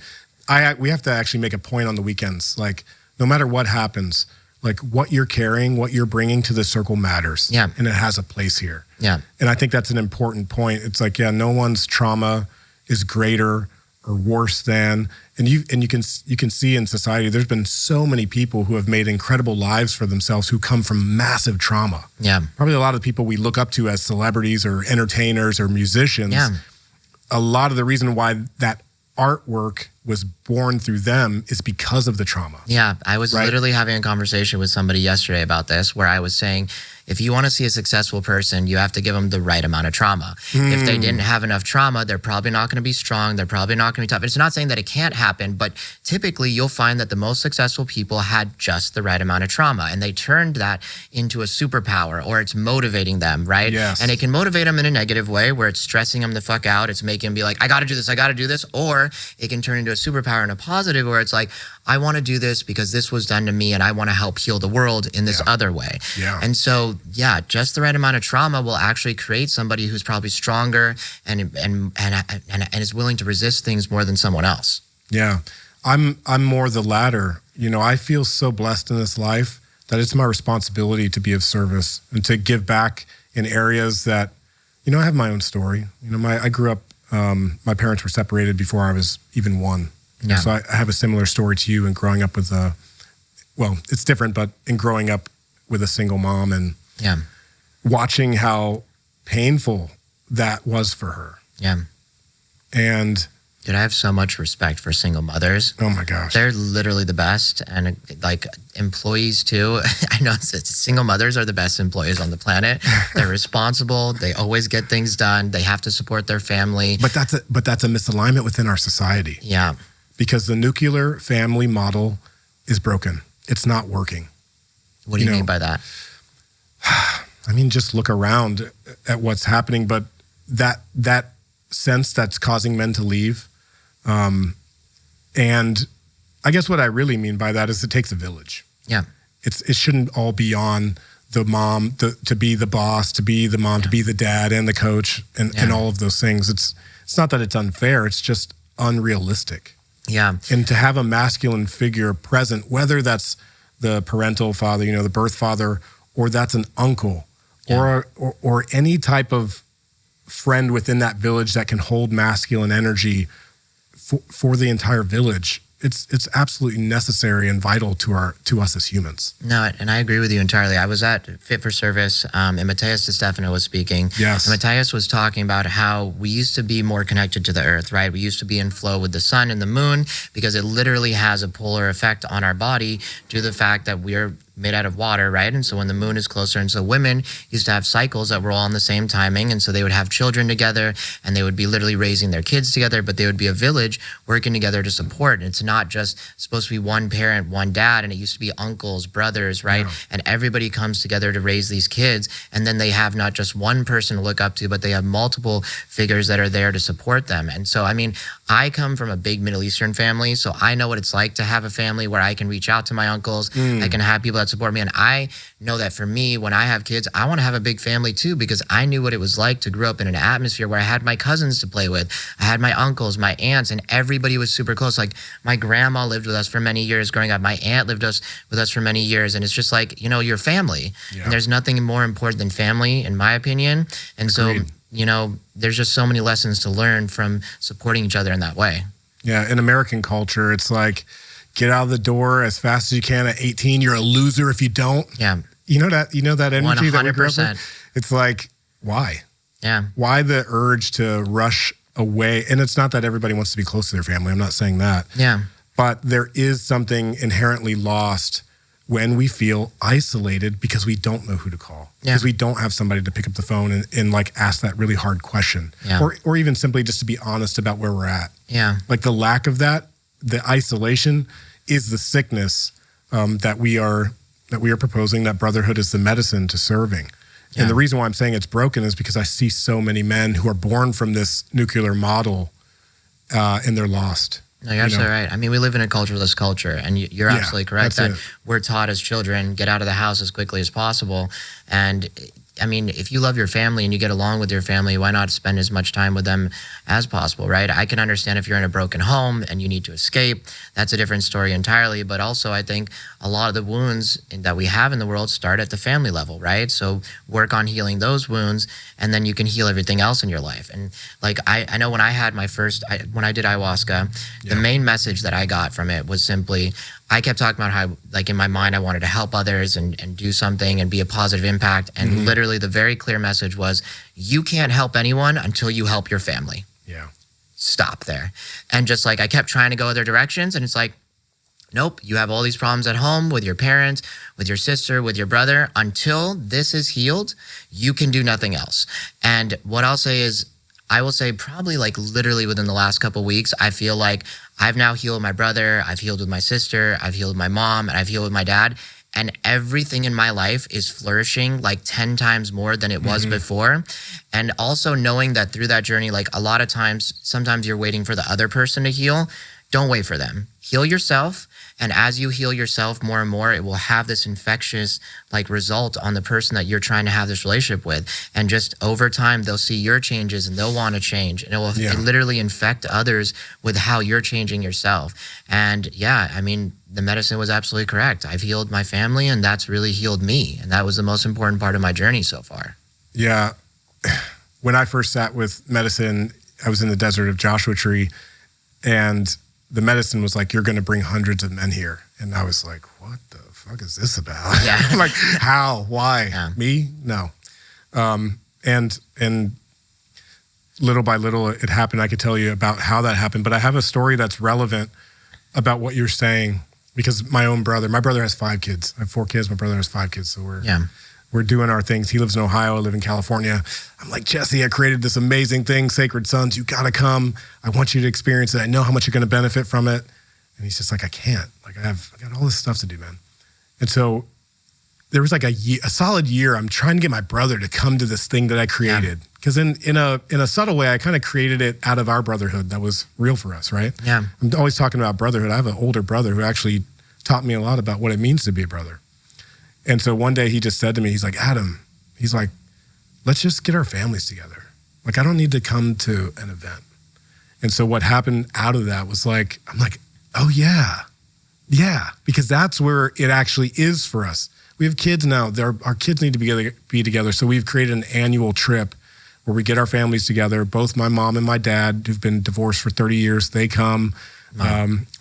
We have to actually make a point on the weekends. Like, no matter what happens, like what you're carrying, what you're bringing to the circle matters. Yeah. And it has a place here. Yeah. And I think that's an important point. It's like, no one's trauma is greater or worse than, and you can see in society, there's been so many people who have made incredible lives for themselves who come from massive trauma. Yeah. Probably a lot of the people we look up to as celebrities or entertainers or musicians. Yeah. A lot of the reason why that artwork was born through them is because of the trauma. Yeah, I was literally having a conversation with somebody yesterday about this where I was saying, if you want to see a successful person, you have to give them the right amount of trauma. If they didn't have enough trauma, they're probably not going to be strong. They're probably not going to be tough. It's not saying that it can't happen, but typically you'll find that the most successful people had just the right amount of trauma and they turned that into a superpower or it's motivating them, right? Yes. And it can motivate them in a negative way where it's stressing them the fuck out. It's making them be like, I got to do this. Or it can turn into a superpower in a positive where it's like, I want to do this because this was done to me and I want to help heal the world in this other way. Yeah. And so, just the right amount of trauma will actually create somebody who's probably stronger and is willing to resist things more than someone else. Yeah. I'm more the latter. I feel so blessed in this life that it's my responsibility to be of service and to give back in areas that, I have my own story. I grew up, my parents were separated before I was even one. Yeah. So I have a similar story to you in growing up with it's different, but in growing up with a single mom and watching how painful that was for her. Yeah. And dude, I have so much respect for single mothers. Oh my gosh. They're literally the best. And like employees too. I know single mothers are the best employees on the planet. They're responsible. They always get things done. They have to support their family. But that's a misalignment within our society. Yeah. Because the nuclear family model is broken. It's not working. What do you mean by that? I mean, just look around at what's happening, but that sense that's causing men to leave. And I guess what I really mean by that is it takes a village. Yeah. It shouldn't all be on the mom, to be the boss, to be the mom, to be the dad and the coach and all of those things. It's not that it's unfair. It's just unrealistic. Yeah. And to have a masculine figure present, whether that's the parental father, the birth father, or that's an uncle or any type of friend within that village that can hold masculine energy for the entire village it's absolutely necessary and vital to us as humans. No, and I agree with you entirely. I was at Fit for Service, and Matthias DeStefano was speaking. Yes. And Matthias was talking about how we used to be more connected to the earth, right? We used to be in flow with the sun and the moon because it literally has a polar effect on our body due to the fact that we're made out of water, right? And so when the moon is closer, and so women used to have cycles that were all on the same timing, and so they would have children together, and they would be literally raising their kids together, but they would be a village working together to support. And it's not just supposed to be one parent, one dad, and it used to be uncles, brothers, right? Yeah. And everybody comes together to raise these kids, and then they have not just one person to look up to, but they have multiple figures that are there to support them. And so, I mean, I come from a big Middle Eastern family, so I know what it's like to have a family where I can reach out to my uncles, I can have people that support me. And I know that for me, when I have kids, I want to have a big family too, because I knew what it was like to grow up in an atmosphere where I had my cousins to play with. I had my uncles, my aunts, and everybody was super close. Like my grandma lived with us for many years growing up. My aunt lived with us for many years. And it's just like, you know, your family. Yeah. And there's nothing more important than family, in my opinion. And Agreed. so, you know, there's just so many lessons to learn from supporting each other in that way. Yeah, in American culture, it's like, get out of the door as fast as you can at 18. You're a loser if you don't. Yeah. You know that energy that we grew up 100%. with? It's like, why? Yeah. Why the urge to rush away? And it's not that everybody wants to be close to their family. I'm not saying that. Yeah. But there is something inherently lost when we feel isolated because we don't know who to call. Yeah. Because we don't have somebody to pick up the phone and like ask that really hard question. Yeah. Or even simply just to be honest about where we're at. Yeah. Like the lack of that, the isolation is the sickness that we are proposing. That brotherhood is the medicine to serving. Yeah. And the reason why I'm saying it's broken is because I see so many men who are born from this nuclear model and they're lost. No, you're absolutely right. I mean, we live in a cultureless culture, and you're Yeah, absolutely correct that's that it. we're taught as children, get out of the house as quickly as possible. And I mean, if you love your family and you get along with your family, why not spend as much time with them as possible, right? I can understand if you're in a broken home and you need to escape, that's a different story entirely. But also, I think a lot of the wounds that we have in the world start at the family level, right? So work on healing those wounds, and then you can heal everything else in your life. And like, I know when I had my first, when I did ayahuasca, the main message that I got from it was simply, I kept talking about how, like in my mind, I wanted to help others and do something and be a positive impact. And literally the very clear message was, you can't help anyone until you help your family. Yeah. Stop there. And just like, I kept trying to go other directions, and it's like, nope, you have all these problems at home with your parents, with your sister, with your brother. Until this is healed, you can do nothing else. And what I'll say is, I will say probably like literally within the last couple of weeks, I feel like I've now healed my brother, I've healed with my sister, I've healed with my mom, and I've healed with my dad. And everything in my life is flourishing like 10 times more than it was before. And also knowing that through that journey, like a lot of times, sometimes you're waiting for the other person to heal. Don't wait for them. Heal yourself. And as you heal yourself more and more, it will have this infectious like result on the person that you're trying to have this relationship with. And just over time, they'll see your changes and they'll want to change. And it will literally infect others with how you're changing yourself. And yeah, I mean, the medicine was absolutely correct. I've healed my family, and that's really healed me. And that was the most important part of my journey so far. Yeah. When I first sat with medicine, I was in the desert of Joshua Tree, and the medicine was like, you're going to bring hundreds of men here. And I was like, what the fuck is this about? Yeah. Like, how? Why? Yeah. Me? No. And little by little, it happened. I could tell you about how that happened, but I have a story that's relevant about what you're saying, because my brother has 5 kids. I have 4 kids. My brother has 5 kids. So we're doing our things. He lives in Ohio. I live in California. I'm like, Jesse, I created this amazing thing, Sacred Sons. You got to come. I want you to experience it. I know how much you're going to benefit from it. And he's just like, I can't. Like, I got all this stuff to do, man. And so there was like a solid year. I'm trying to get my brother to come to this thing that I created. Because in a subtle way, I kind of created it out of our brotherhood that was real for us, right? Yeah. I'm always talking about brotherhood. I have an older brother who actually taught me a lot about what it means to be a brother. And so one day he just said to me, he's like, Adam, he's like, let's just get our families together. Like, I don't need to come to an event. And so what happened out of that was like, I'm like, oh yeah, because that's where it actually is for us. We have kids now. Our kids need to be together. So we've created an annual trip where we get our families together. Both my mom and my dad, who've been divorced for 30 years, they come.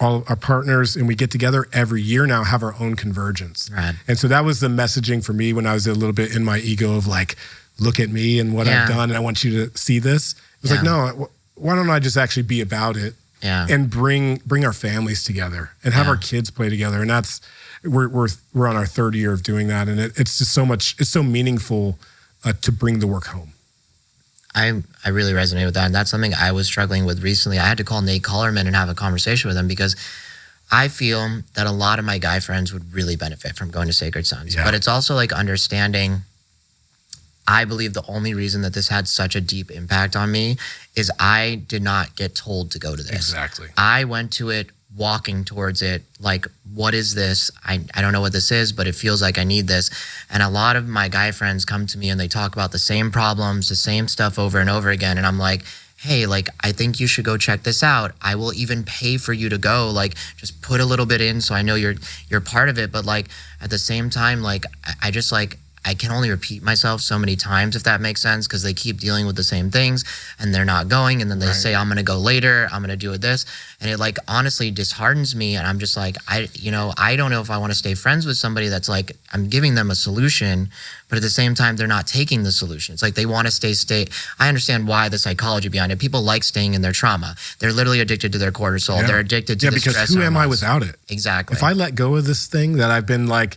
all our partners, and we get together every year now, have our own convergence. Right. And so that was the messaging for me when I was a little bit in my ego of like, look at me and what I've done, and I want you to see this. It was like, no, why don't I just actually be about it and bring our families together and have our kids play together. And that's, we're on our third year of doing that. And it's just so much, it's so meaningful to bring the work home. I really resonate with that. And that's something I was struggling with recently. I had to call Nate Collerman and have a conversation with him because I feel that a lot of my guy friends would really benefit from going to Sacred Sons. But it's also like understanding, I believe the only reason that this had such a deep impact on me is I did not get told to go to this. Exactly. I went to it walking towards it like, what is this? I don't know what this is, but it feels like I need this. And a lot of my guy friends come to me and they talk about the same problems, the same stuff over and over again. And I'm like, hey, like, I think you should go check this out. I will even pay for you to go. Like, just put a little bit in so I know you're part of it. But like, at the same time, like, I just like, I can only repeat myself so many times, if that makes sense, because they keep dealing with the same things and they're not going. And then they say, I'm going to go later. I'm going to do this. And it like honestly disheartens me. And I'm just like, I don't know if I want to stay friends with somebody that's like, I'm giving them a solution, but at the same time, they're not taking the solution. It's like they want to stay. I understand why the psychology behind it. People like staying in their trauma. They're literally addicted to their cortisol. Yeah. They're addicted to the stress because who am I without it? Exactly. If I let go of this thing that I've been like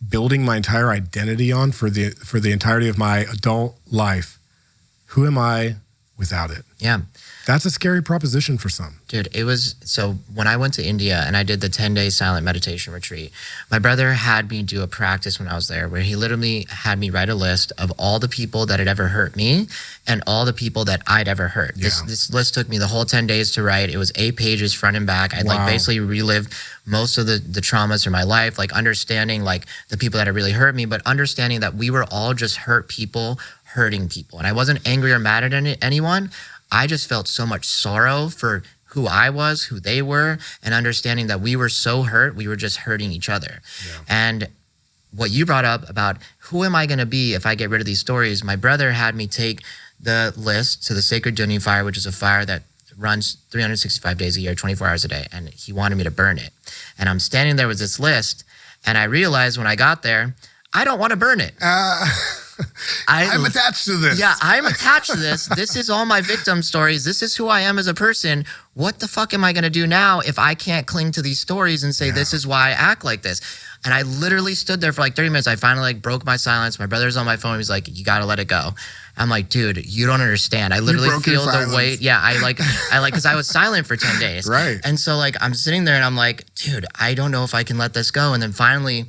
building my entire identity on for the entirety of my adult life, who am I without it? Yeah. That's a scary proposition for some. Dude, it was, so when I went to India and I did the 10-day silent meditation retreat, my brother had me do a practice when I was there where he literally had me write a list of all the people that had ever hurt me and all the people that I'd ever hurt. Yeah. This list took me the whole 10 days to write. It was 8 pages front and back. I'd like basically relived most of the traumas from my life, like understanding like the people that had really hurt me, but understanding that we were all just hurt people hurting people. And I wasn't angry or mad at anyone. I just felt so much sorrow for who I was, who they were, and understanding that we were so hurt, we were just hurting each other. Yeah. And what you brought up about who am I going to be if I get rid of these stories, my brother had me take the list to the Sacred Dunning Fire, which is a fire that runs 365 days a year, 24 hours a day, and he wanted me to burn it. And I'm standing there with this list, and I realized when I got there, I don't want to burn it. I'm attached to this. Yeah, I'm attached to this. This is all my victim stories. This is who I am as a person. What the fuck am I going to do now if I can't cling to these stories and say, this is why I act like this? And I literally stood there for like 30 minutes. I finally like broke my silence. My brother's on my phone. He's like, you got to let it go. I'm like, dude, you don't understand. I literally feel the weight. Yeah, I like, because I was silent for 10 days. Right. And so like, I'm sitting there and I'm like, dude, I don't know if I can let this go. And then finally,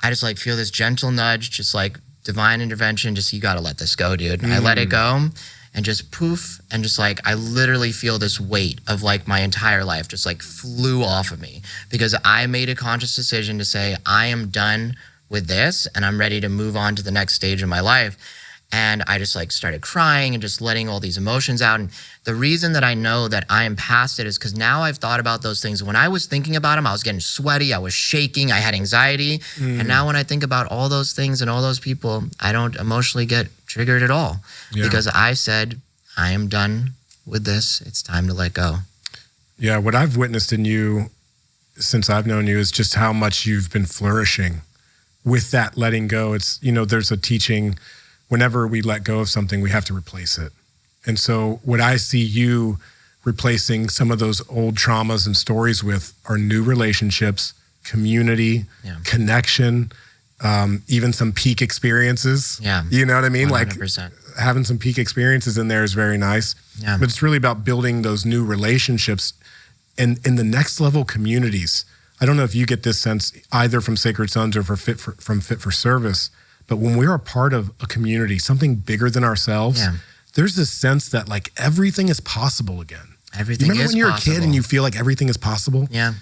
I just like feel this gentle nudge, just like divine intervention, just you got to let this go, dude. I let it go and just poof. And just like, I literally feel this weight of like my entire life just like flew off of me because I made a conscious decision to say, I am done with this and I'm ready to move on to the next stage of my life. And I just like started crying and just letting all these emotions out. And the reason that I know that I am past it is because now I've thought about those things. When I was thinking about them, I was getting sweaty, I was shaking, I had anxiety. And now when I think about all those things and all those people, I don't emotionally get triggered at all because I said, I am done with this. It's time to let go. Yeah, what I've witnessed in you since I've known you is just how much you've been flourishing with that letting go. It's, there's a teaching, whenever we let go of something, we have to replace it. And so what I see you replacing some of those old traumas and stories with are new relationships, community, connection, even some peak experiences. Yeah. You know what I mean? 100%. Like having some peak experiences in there is very nice. Yeah. But it's really about building those new relationships and in the next level communities. I don't know if you get this sense either from Sacred Sons or from Fit for Service, but when we're a part of a community, something bigger than ourselves, there's this sense that like everything is possible again. Everything is possible. Remember when you're a kid and you feel like everything is possible? Yeah.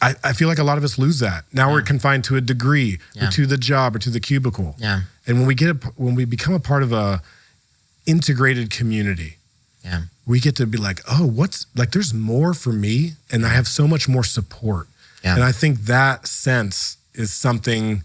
I feel like a lot of us lose that. Now we're confined to a degree or to the job or to the cubicle. Yeah. And when we become a part of a integrated community, we get to be like, oh, there's more for me and I have so much more support. Yeah. And I think that sense is something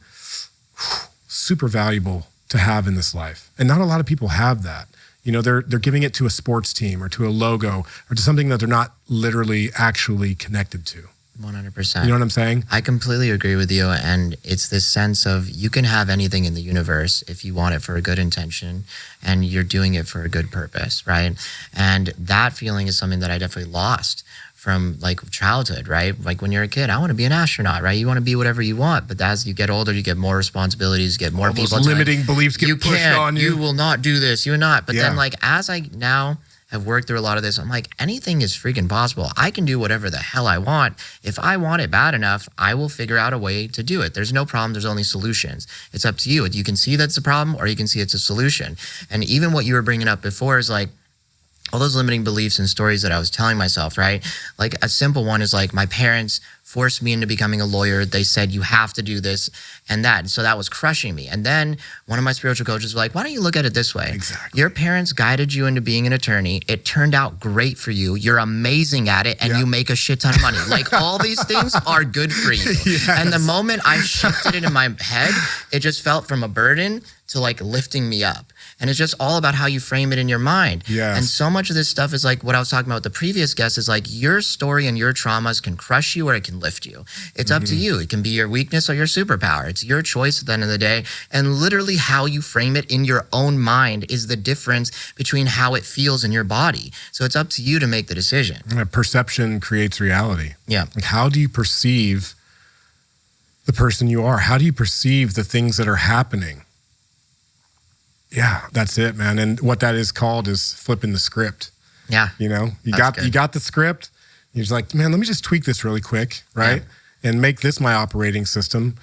super valuable to have in this life. And not a lot of people have that. You know, they're giving it to a sports team or to a logo or to something that they're not literally actually connected to. 100%. You know what I'm saying? I completely agree with you. And it's this sense of you can have anything in the universe if you want it for a good intention and you're doing it for a good purpose, right? And that feeling is something that I definitely lost from like childhood, right? Like when you're a kid, I want to be an astronaut, right? You want to be whatever you want, but as you get older, you get more responsibilities, you get more people. Limiting beliefs get pushed on you. You will not do this. You're not. But Yeah. then like as I now have worked through a lot of this, I'm like, anything is freaking possible. I can do whatever the hell I want. If I want it bad enough, I will figure out a way to do it. There's no problem. There's only solutions. It's up to you. You can see that's a problem or you can see it's a solution. And even what you were bringing up before is like, all those limiting beliefs and stories that I was telling myself, right? Like a simple one is like my parents forced me into becoming a lawyer. They said, you have to do this and that. And so that was crushing me. And then one of my spiritual coaches was like, why don't you look at it this way? Exactly. Your parents guided you into being an attorney. It turned out great for you. You're amazing at it and you make a shit ton of money. Like all these things are good for you. Yes. And the moment I shifted it in my head, it just felt from a burden to like lifting me up. And it's just all about how you frame it in your mind. Yes. And so much of this stuff is like what I was talking about with the previous guest is like your story and your traumas can crush you or it can lift you. It's up to you. It can be your weakness or your superpower. It's your choice at the end of the day. And literally how you frame it in your own mind is the difference between how it feels in your body. So it's up to you to make the decision. Perception creates reality. Yeah. Like how do you perceive the person you are? How do you perceive the things that are happening? Yeah, that's it, man. And what that is called is flipping the script. Yeah. You know, you That's got the script. You're just like, man, let me just tweak this really quick, right? Yeah. And make this my operating system.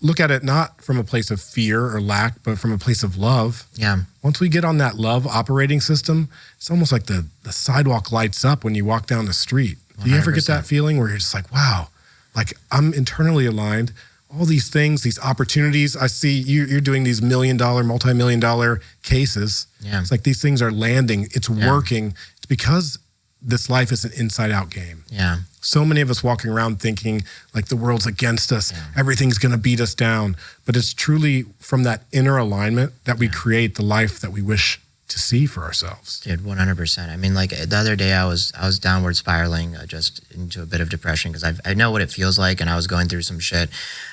Look at it not from a place of fear or lack, but from a place of love. Yeah. Once we get on that love operating system, it's almost like the sidewalk lights up when you walk down the street. Do you ever get 100%. that feeling where you're just like, wow, like I'm internally aligned. All these things, these opportunities, I see you're doing these $1 million, multi-million-dollar cases. Yeah. It's like these things are landing. It's working. It's because this life is an inside-out game. Yeah. So many of us walking around thinking like the world's against us. Yeah. Everything's going to beat us down. But it's truly from that inner alignment that we create the life that we wish to see for ourselves. Dude, 100%. I mean, like the other day I was downward spiraling just into a bit of depression because I know what it feels like and I was going through some shit.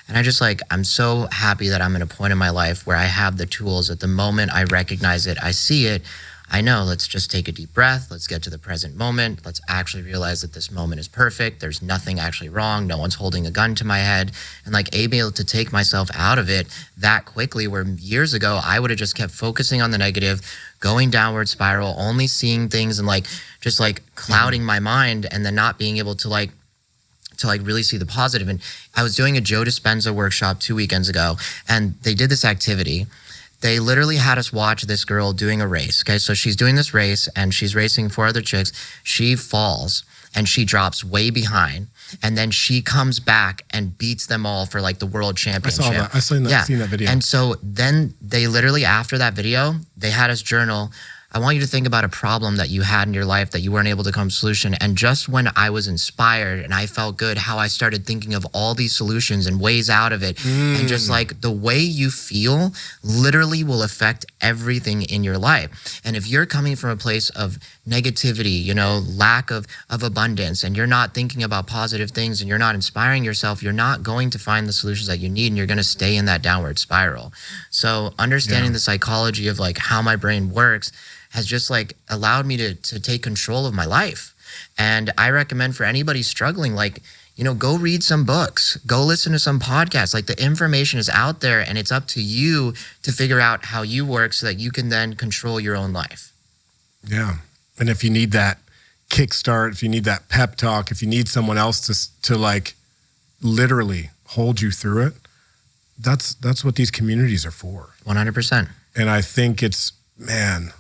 And I just like, I'm so happy that I'm at a point in my life where I have the tools. At the moment I recognize it, I see it, I know, let's just take a deep breath. Let's get to the present moment. Let's actually realize that this moment is perfect. There's nothing actually wrong. No one's holding a gun to my head. And like able to take myself out of it that quickly, where years ago I would have just kept focusing on the negative, going downward spiral, only seeing things and like just like clouding my mind and then not being able to like really see the positive. And I was doing a Joe Dispenza workshop 2 weekends ago and they did this activity. They literally had us watch this girl doing a race. Okay, so she's doing this race and she's racing 4 other chicks. She falls and she drops way behind. And then she comes back and beats them all for like the world championship. I saw that. I've seen that video. And so then they literally, after that video, they had us journal. I want you to think about a problem that you had in your life that you weren't able to come to a solution. And just when I was inspired and I felt good, how I started thinking of all these solutions and ways out of it. And just like the way you feel literally will affect everything in your life. And if you're coming from a place of negativity, you know, lack of abundance, and you're not thinking about positive things and you're not inspiring yourself, you're not going to find the solutions that you need and you're going to stay in that downward spiral. So understanding the psychology of like how my brain works has just like allowed me to take control of my life. And I recommend for anybody struggling, like, you know, go read some books, go listen to some podcasts. Like the information is out there and it's up to you to figure out how you work so that you can then control your own life. Yeah. And if you need that kickstart, if you need that pep talk, if you need someone else to like literally hold you through it, that's what these communities are for. 100%. And I think it's, man,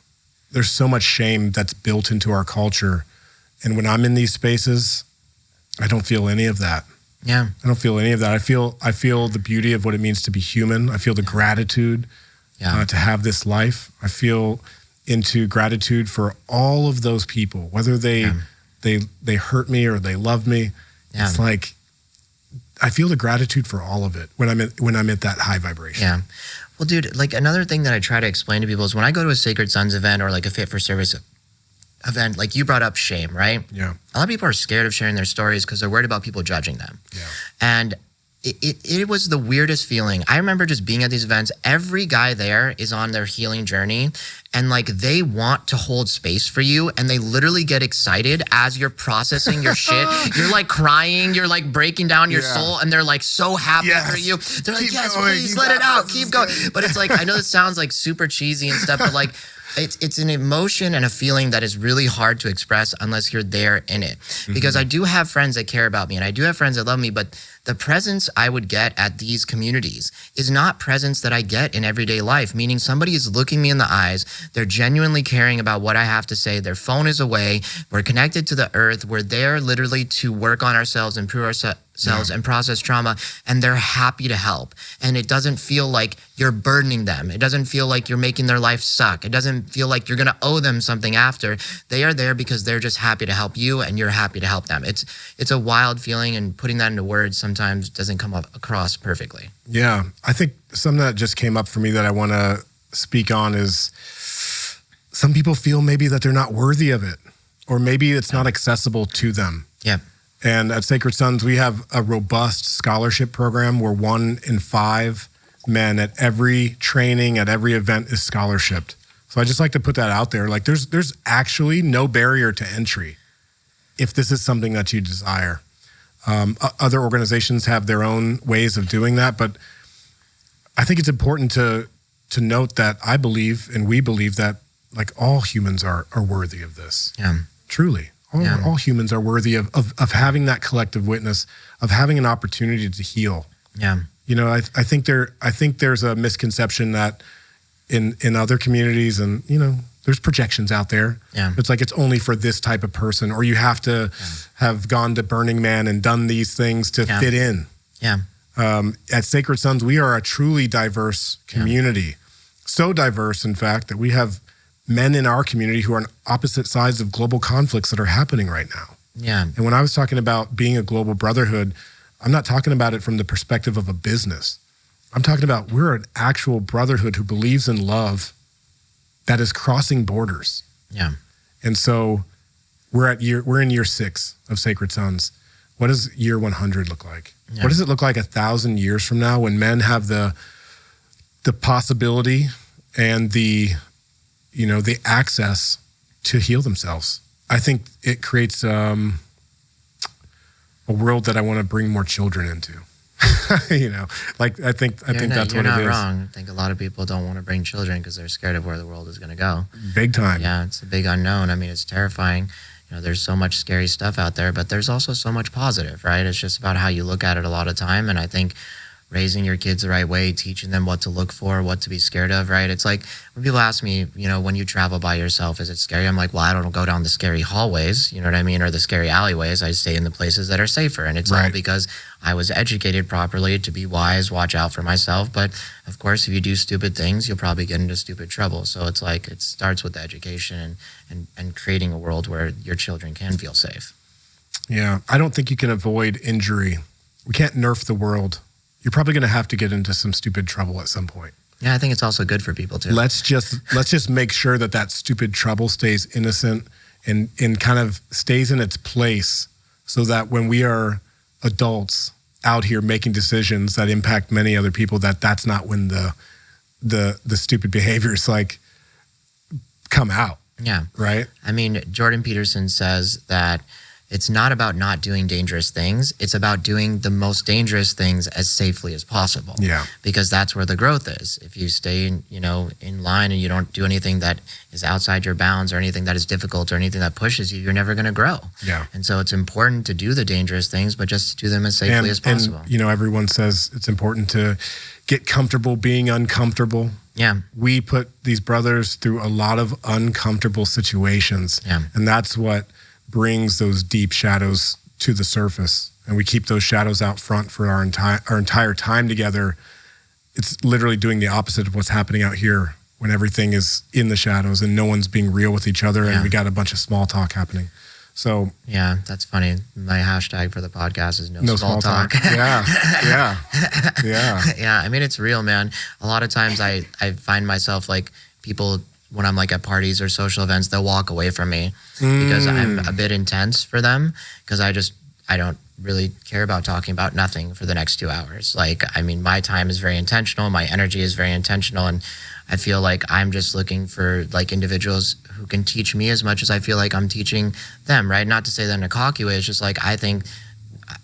there's so much shame that's built into our culture. And when I'm in these spaces, I don't feel any of that. Yeah. I don't feel any of that. I feel the beauty of what it means to be human. I feel the gratitude to have this life. I feel into gratitude for all of those people, whether they hurt me or they love me. Yeah. It's like I feel the gratitude for all of it when I'm at that high vibration. Yeah. Well, dude, like another thing that I try to explain to people is when I go to a Sacred Sons event or like a Fit for Service event, like you brought up shame, right? Yeah. A lot of people are scared of sharing their stories because they're worried about people judging them. Yeah. And it was the weirdest feeling. I remember just being at these events. Every guy there is on their healing journey, and like they want to hold space for you, and they literally get excited as you're processing your shit. You're like crying, you're like breaking down your soul, and they're like so happy for you. They're like, yes, please let it out, keep going. But it's like, I know this sounds like super cheesy and stuff, but like it's an emotion and a feeling that is really hard to express unless you're there in it. Because I do have friends that care about me, and I do have friends that love me, but the presence I would get at these communities is not presence that I get in everyday life, meaning somebody is looking me in the eyes. They're genuinely caring about what I have to say. Their phone is away. We're connected to the earth. We're there literally to work on ourselves, improve ourselves, and process trauma, and they're happy to help. And it doesn't feel like you're burdening them. It doesn't feel like you're making their life suck. It doesn't feel like you're gonna owe them something after. They are there because they're just happy to help you, and you're happy to help them. It's a wild feeling, and putting that into words sometimes doesn't come across perfectly. Yeah, I think something that just came up for me that I want to speak on is some people feel maybe that they're not worthy of it, or maybe it's not accessible to them. Yeah. And at Sacred Sons, we have a robust scholarship program where 1 in 5 men at every training, at every event is scholarshiped. So I just like to put that out there. Like there's actually no barrier to entry if this is something that you desire. Other organizations have their own ways of doing that, but I think it's important to note that I believe, and we believe, that like all humans are worthy of this. Yeah. Truly. All humans are worthy of having that collective witness, of having an opportunity to heal. Yeah. You know, I think there's a misconception that in other communities, and you know, there's projections out there. Yeah. It's like it's only for this type of person, or you have to have gone to Burning Man and done these things to fit in. Yeah. At Sacred Sons, we are a truly diverse community. So diverse, in fact, that we have men in our community who are on opposite sides of global conflicts that are happening right now. Yeah. And when I was talking about being a global brotherhood, I'm not talking about it from the perspective of a business. I'm talking about we're an actual brotherhood who believes in love that is crossing borders. Yeah. And so we're in year 6 of Sacred Sons. What does year 100 look like? Yeah. What does it look like 1,000 years from now when men have the possibility and the access to heal themselves? I think it creates a world that I want to bring more children into. You know, like I think that's what it is. You're not wrong. I think a lot of people don't want to bring children because they're scared of where the world is going to go. Big time. Yeah, it's a big unknown. I mean, it's terrifying. You know, there's so much scary stuff out there, but there's also so much positive, right? It's just about how you look at it a lot of time. And I think raising your kids the right way, teaching them what to look for, what to be scared of, right? It's like when people ask me, you know, when you travel by yourself, is it scary? I'm like, well, I don't go down the scary hallways, you know what I mean? Or the scary alleyways. I stay in the places that are safer. And it's all because I was educated properly to be wise, watch out for myself. But of course, if you do stupid things, you'll probably get into stupid trouble. So it's like, it starts with the education and creating a world where your children can feel safe. Yeah. I don't think you can avoid injury. We can't nerf the world. You're probably going to have to get into some stupid trouble at some point. Yeah, I think it's also good for people too. Let's just make sure that stupid trouble stays innocent and kind of stays in its place, so that when we are adults out here making decisions that impact many other people, that's not when the stupid behaviors like come out. Yeah. Right? I mean, Jordan Peterson says that it's not about not doing dangerous things. It's about doing the most dangerous things as safely as possible. Yeah. Because that's where the growth is. If you stay in line and you don't do anything that is outside your bounds or anything that is difficult or anything that pushes you, you're never going to grow. Yeah. And so it's important to do the dangerous things, but just to do them as safely as possible. And, you know, everyone says it's important to get comfortable being uncomfortable. Yeah. We put these brothers through a lot of uncomfortable situations. Yeah. And that's what brings those deep shadows to the surface, and we keep those shadows out front for our entire time together. It's literally doing the opposite of what's happening out here when everything is in the shadows and no one's being real with each other, and we got a bunch of small talk happening. So Yeah, that's funny. My hashtag for the podcast is no small talk. Yeah. Yeah, I mean, it's real, man. A lot of times I find myself like people, when I'm like at parties or social events, they'll walk away from me because I'm a bit intense for them, because I don't really care about talking about nothing for the next 2 hours. Like, I mean, my time is very intentional. My energy is very intentional. And I feel like I'm just looking for like individuals who can teach me as much as I feel like I'm teaching them, right? Not to say that in a cocky way. It's just like, I think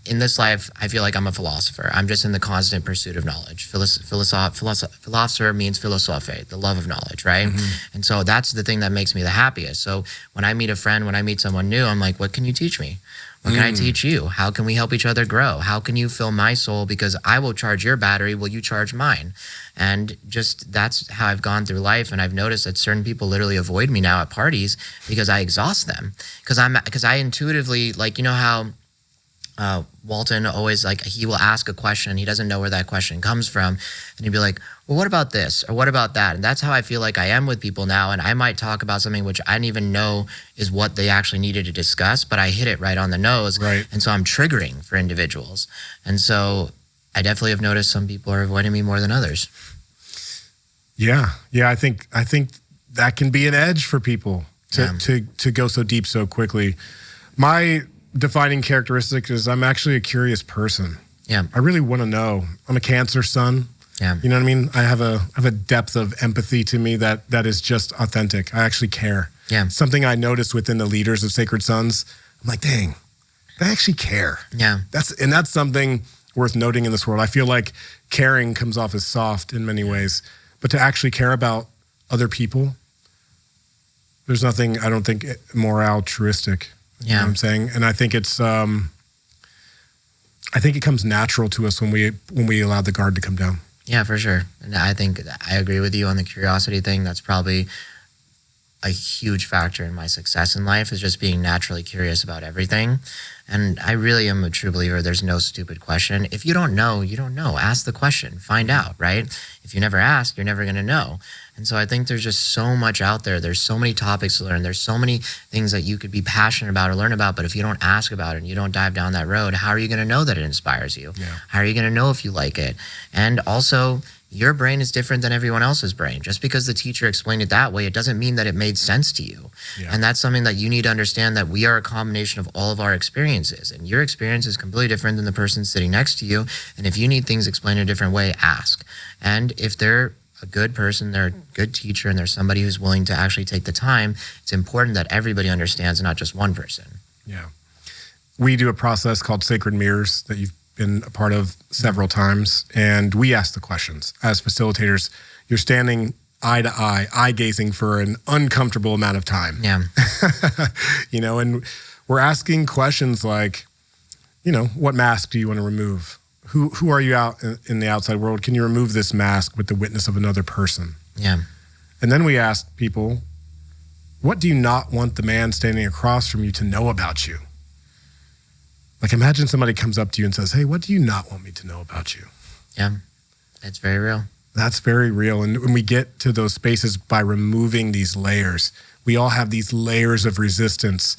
in this life, I feel like I'm a philosopher. I'm just in the constant pursuit of knowledge. Philosopher means philosophe, the love of knowledge, right? And so that's the thing that makes me the happiest. So when I meet a friend, when I meet someone new, I'm like, what can you teach me? What can I teach you? How can we help each other grow? How can you fill my soul? Because I will charge your battery, will you charge mine? And just that's how I've gone through life. And I've noticed that certain people literally avoid me now at parties because I exhaust them. Because I intuitively, like, you know how Walton always, like, he will ask a question, he doesn't know where that question comes from, and he'd be like, well, what about this, or what about that? And that's how I feel like I am with people now. And I might talk about something which I didn't even know is what they actually needed to discuss, but I hit it right on the nose. Right. And so I'm triggering for individuals. And so I definitely have noticed some people are avoiding me more than others. Yeah. I think that can be an edge for people to go so deep so quickly. My defining characteristic is I'm actually a curious person. Yeah. I really want to know. I'm a Cancer sun. Yeah. You know what I mean? I have a depth of empathy to me that is just authentic. I actually care. Yeah. Something I noticed within the leaders of Sacred Sons. I'm like, dang, they actually care. Yeah. That's something worth noting in this world. I feel like caring comes off as soft in many ways, but to actually care about other people, there's nothing, I don't think, more altruistic. You know what I'm saying? And I think it's I think it comes natural to us when we allow the guard to come down. Yeah, for sure. And I think I agree with you on the curiosity thing. That's probably a huge factor in my success in life, is just being naturally curious about everything. And I really am a true believer. There's no stupid question. If you don't know, you don't know. Ask the question, find out, right? If you never ask, you're never going to know. And so I think there's just so much out there. There's so many topics to learn. There's so many things that you could be passionate about or learn about. But if you don't ask about it and you don't dive down that road, how are you going to know that it inspires you? Yeah. How are you going to know if you like it? And also, your brain is different than everyone else's brain. Just because the teacher explained it that way, it doesn't mean that it made sense to you. Yeah. And that's something that you need to understand, that we are a combination of all of our experiences. And your experience is completely different than the person sitting next to you. And if you need things explained in a different way, ask. And if they're a good person, they're a good teacher, and they're somebody who's willing to actually take the time, it's important that everybody understands, not just one person. Yeah. We do a process called Sacred Mirrors that you've been a part of several times, and we ask the questions. As facilitators, you're standing eye to eye gazing for an uncomfortable amount of time. Yeah. You know, and we're asking questions like, you know, what mask do you want to remove? Who are you out in the outside world? Can you remove this mask with the witness of another person? Yeah. And then we ask people, what do you not want the man standing across from you to know about you? Like, imagine somebody comes up to you and says, hey, what do you not want me to know about you? Yeah. It's very real. That's very real. And when we get to those spaces by removing these layers, we all have these layers of resistance,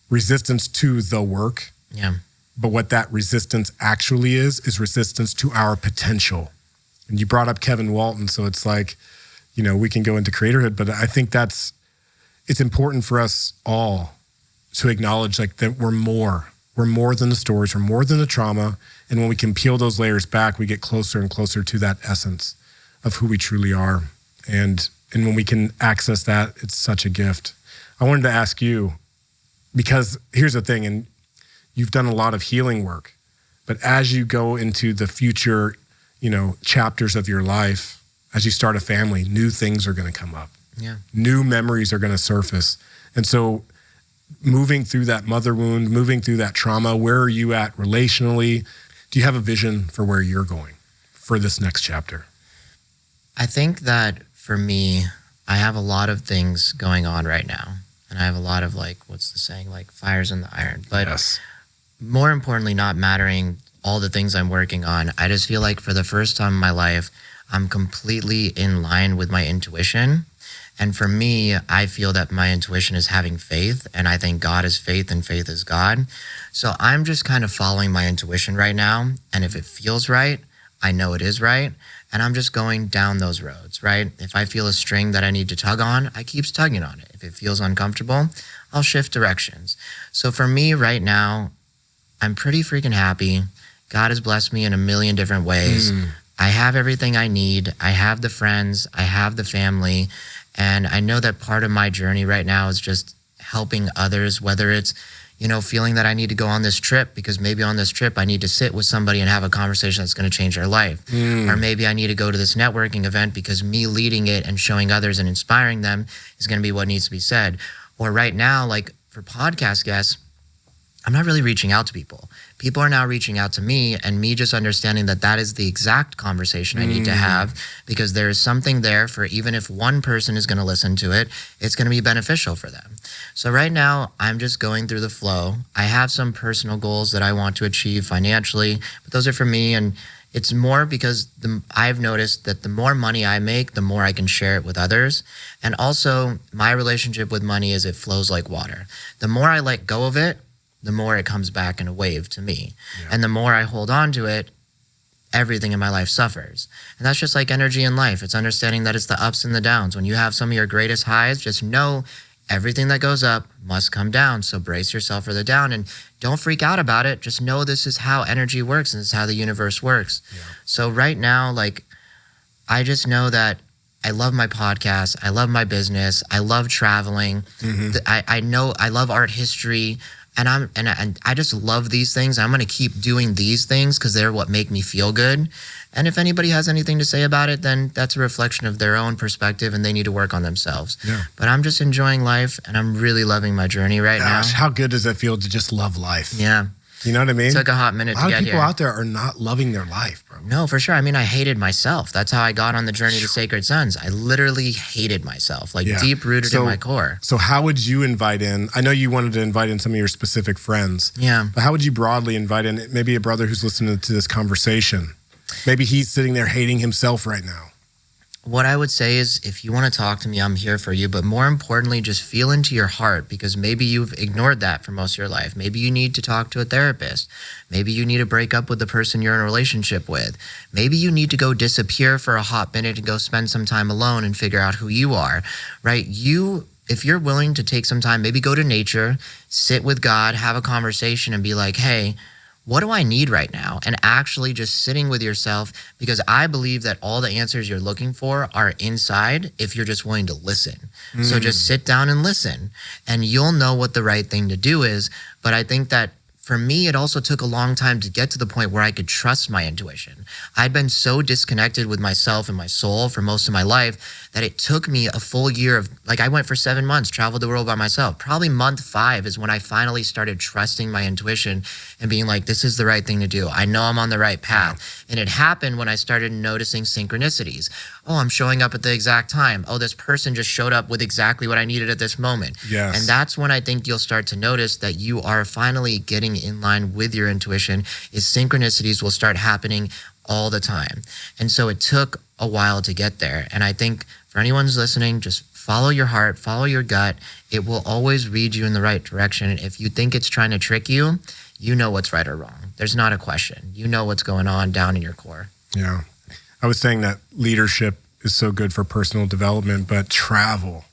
resistance to the work. Yeah. But what that resistance actually is resistance to our potential. And you brought up Kevin Walton, so it's like, you know, we can go into creatorhood, but I think it's important for us all to acknowledge, like, that we're more than the stories, we're more than the trauma. And when we can peel those layers back, we get closer and closer to that essence of who we truly are. And when we can access that, it's such a gift. I wanted to ask you, because here's the thing, and you've done a lot of healing work, but as you go into the future, you know, chapters of your life, as you start a family, new things are going to come up. Yeah. New memories are going to surface. And so moving through that mother wound, moving through that trauma, where are you at relationally? Do you have a vision for where you're going for this next chapter? I think that for me, I have a lot of things going on right now. And I have a lot of, like, what's the saying, like, fires in the iron. But yes. More importantly, not mattering all the things I'm working on, I just feel like for the first time in my life, I'm completely in line with my intuition. And for me, I feel that my intuition is having faith, and I think God is faith and faith is God. So I'm just kind of following my intuition right now. And if it feels right, I know it is right. And I'm just going down those roads, right? If I feel a string that I need to tug on, I keep tugging on it. If it feels uncomfortable, I'll shift directions. So for me right now, I'm pretty freaking happy. God has blessed me in a million different ways. I have everything I need. I have the friends. I have the family. And I know that part of my journey right now is just helping others, whether it's, feeling that I need to go on this trip because maybe on this trip I need to sit with somebody and have a conversation that's going to change their life. Or maybe I need to go to this networking event because me leading it and showing others and inspiring them is going to be what needs to be said. Or right now, like for podcast guests, I'm not really reaching out to people. People are now reaching out to me, and me just understanding that that is the exact conversation I need to have, because there is something there for even if one person is going to listen to it, it's going to be beneficial for them. So right now, I'm just going through the flow. I have some personal goals that I want to achieve financially, but those are for me. And it's more because I've noticed that the more money I make, the more I can share it with others. And also, my relationship with money is it flows like water. The more I let go of it, the more it comes back in a wave to me. Yeah. And the more I hold on to it, everything in my life suffers. And that's just like energy in life. It's understanding that it's the ups and the downs. When you have some of your greatest highs, just know everything that goes up must come down. So brace yourself for the down and don't freak out about it. Just know this is how energy works and this is how the universe works. Yeah. So right now, I just know that I love my podcast. I love my business. I love traveling. I know I love art history. And I just love these things. I'm going to keep doing these things because they're what make me feel good. And if anybody has anything to say about it, then that's a reflection of their own perspective and they need to work on themselves. Yeah. But I'm just enjoying life and I'm really loving my journey right now. How good does it feel to just love life? Yeah. You know what I mean? It took a hot minute to get here. A lot of people out there are not loving their life, bro. No, for sure. I mean, I hated myself. That's how I got on the journey to Sacred Sons. I literally hated myself, deep rooted in my core. So how would you invite in, I know you wanted to invite in some of your specific friends. Yeah. But how would you broadly invite in maybe a brother who's listening to this conversation? Maybe he's sitting there hating himself right now. What I would say is if you want to talk to me, I'm here for you. But more importantly, just feel into your heart because maybe you've ignored that for most of your life. Maybe you need to talk to a therapist. Maybe you need to break up with the person you're in a relationship with. Maybe you need to go disappear for a hot minute and go spend some time alone and figure out who you are, right? If you're willing to take some time, maybe go to nature, sit with God, have a conversation and be like, hey, what do I need right now? And actually just sitting with yourself, because I believe that all the answers you're looking for are inside if you're just willing to listen. So just sit down and listen and you'll know what the right thing to do is. But I think that for me, it also took a long time to get to the point where I could trust my intuition. I'd been so disconnected with myself and my soul for most of my life that it took me a full year of, I went for 7 months, traveled the world by myself. Probably month 5 is when I finally started trusting my intuition and being like, this is the right thing to do. I know I'm on the right path. And it happened when I started noticing synchronicities. Oh, I'm showing up at the exact time. Oh, this person just showed up with exactly what I needed at this moment. Yes. And that's when I think you'll start to notice that you are finally getting in line with your intuition, is synchronicities will start happening all the time. And so it took a while to get there. And I think for anyone who's listening, just follow your heart, follow your gut. It will always lead you in the right direction. If you think it's trying to trick you, you know what's right or wrong. There's not a question. You know what's going on down in your core. Yeah. I was saying that leadership is so good for personal development, but travel.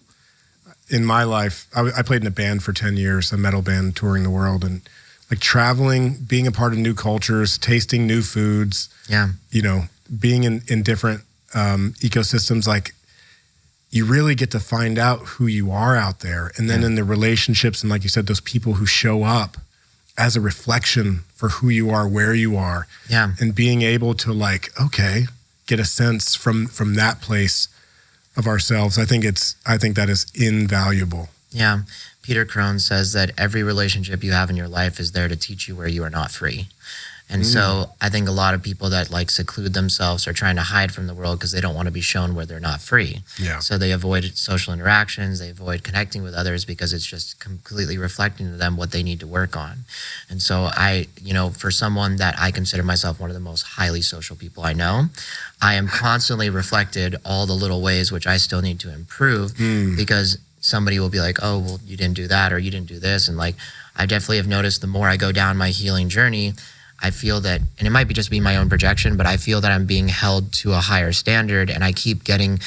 In my life, I played in a band for 10 years, a metal band touring the world, and traveling, being a part of new cultures, tasting new foods, being in different ecosystems, you really get to find out who you are out there. And then in the relationships and like you said, those people who show up as a reflection for who you are, where you are, and being able to get a sense from that place of ourselves. I think that is invaluable. Yeah. Peter Crone says that every relationship you have in your life is there to teach you where you are not free. And so I think a lot of people that like seclude themselves are trying to hide from the world because they don't want to be shown where they're not free. Yeah. So they avoid social interactions, they avoid connecting with others because it's just completely reflecting to them what they need to work on. And so for someone that I consider myself one of the most highly social people I know, I am constantly reflected all the little ways which I still need to improve because somebody will be like, oh, well, you didn't do that or you didn't do this. And like, I definitely have noticed the more I go down my healing journey, I feel that, and it might be just be my own projection, but I feel that I'm being held to a higher standard and I keep getting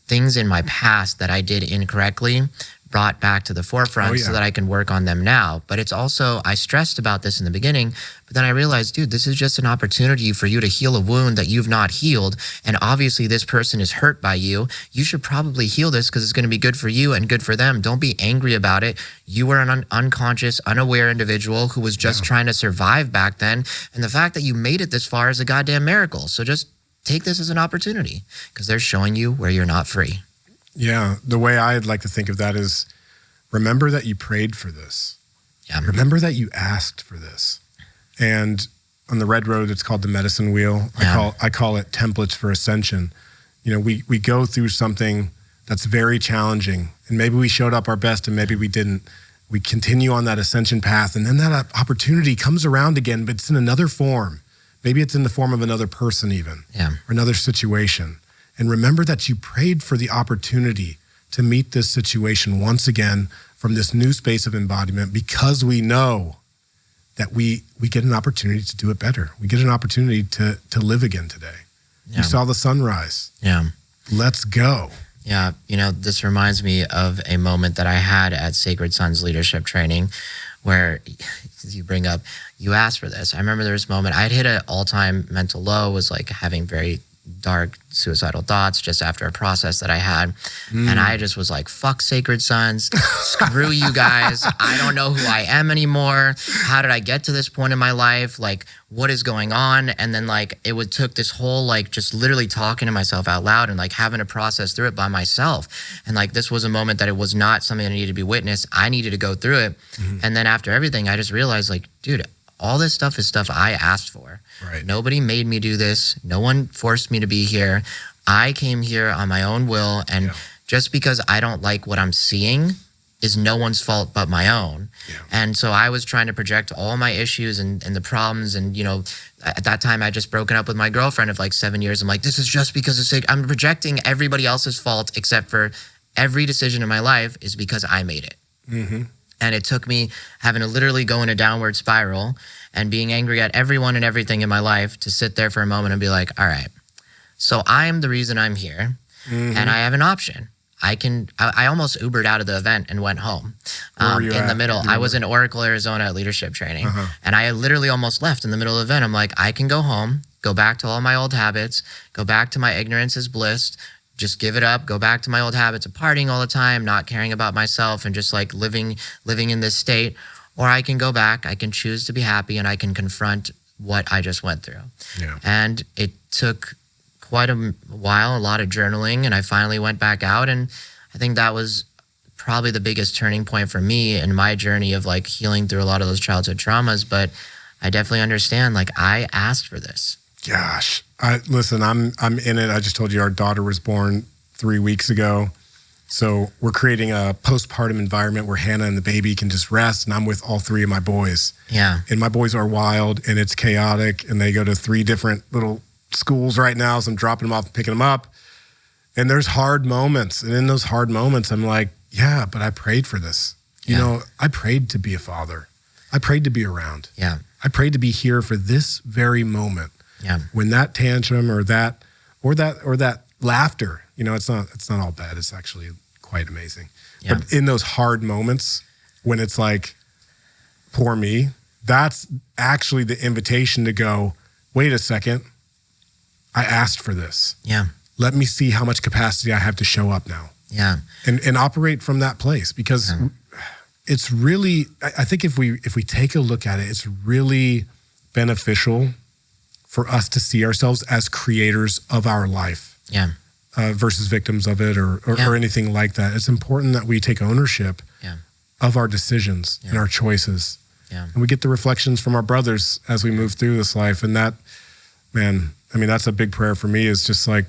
things in my past that I did incorrectly brought back to the forefront so that I can work on them now. But it's also, I stressed about this in the beginning, but then I realized, dude, this is just an opportunity for you to heal a wound that you've not healed. And obviously this person is hurt by you. You should probably heal this because it's going to be good for you and good for them. Don't be angry about it. You were an unconscious, unaware individual who was just trying to survive back then. And the fact that you made it this far is a goddamn miracle. So just take this as an opportunity because they're showing you where you're not free. Yeah, the way I'd like to think of that is remember that you prayed for this. Yeah. Remember that you asked for this. And on the red road, it's called the medicine wheel. I call it templates for ascension. We go through something that's very challenging and maybe we showed up our best and maybe we didn't. We continue on that ascension path and then that opportunity comes around again, but it's in another form. Maybe it's in the form of another person even, or another situation. And remember that you prayed for the opportunity to meet this situation once again from this new space of embodiment because we know that we get an opportunity to do it better. We get an opportunity to live again today. Yeah. You saw the sunrise. Yeah. Let's go. Yeah. This reminds me of a moment that I had at Sacred Sons leadership training where you bring up, you asked for this. I remember there was a moment, I'd hit an all-time mental low, was like having very dark suicidal thoughts just after a process that I had. And I just was like, fuck Sacred Sons, screw you guys. I don't know who I am anymore. How did I get to this point in my life? Like, what is going on? And then like, took this whole, like just literally talking to myself out loud and like having to process through it by myself. And like, this was a moment that it was not something that needed to be witnessed. I needed to go through it. And then after everything, I just realized like, dude, all this stuff is stuff I asked for. Right. Nobody made me do this. No one forced me to be here. I came here on my own will. And just because I don't like what I'm seeing is no one's fault but my own. Yeah. And so I was trying to project all my issues and the problems. And, at that time I just broken up with my girlfriend of like 7 years. I'm like, this is just because of sake. I'm projecting everybody else's fault except for every decision in my life is because I made it. And it took me having to literally go in a downward spiral and being angry at everyone and everything in my life to sit there for a moment and be like, all right, so I am the reason I'm here and I have an option. I almost Ubered out of the event and went home in the middle. I was in Oracle, Arizona at leadership training and I literally almost left in the middle of the event. I'm like, I can go home, go back to all my old habits, go back to my ignorance is bliss, just give it up, go back to my old habits of partying all the time, not caring about myself and just like living in this state. Or I can go back, I can choose to be happy and I can confront what I just went through. Yeah. And it took quite a while, a lot of journaling, and I finally went back out. And I think that was probably the biggest turning point for me in my journey of like healing through a lot of those childhood traumas. But I definitely understand, like I asked for this. Gosh, listen, I'm in it. I just told you our daughter was born 3 weeks ago. So we're creating a postpartum environment where Hannah and the baby can just rest, and I'm with all three of my boys. Yeah. And my boys are wild, and it's chaotic, and they go to 3 different little schools right now, so I'm dropping them off and picking them up. And there's hard moments, and in those hard moments, I'm like, yeah, but I prayed for this. I prayed to be a father. I prayed to be around. Yeah. I prayed to be here for this very moment. Yeah. When that tantrum or that laughter, it's not all bad. It's actually quite amazing. Yeah. But in those hard moments when it's like, poor me, that's actually the invitation to go, wait a second, I asked for this. Yeah. Let me see how much capacity I have to show up now. Yeah. And operate from that place because it's really, I think if we take a look at it, it's really beneficial for us to see ourselves as creators of our life. Yeah. Versus victims of it or anything like that. It's important that we take ownership of our decisions and our choices Yeah. And we get the reflections from our brothers as we move through this life. And that, man, I mean, that's a big prayer for me, is just like,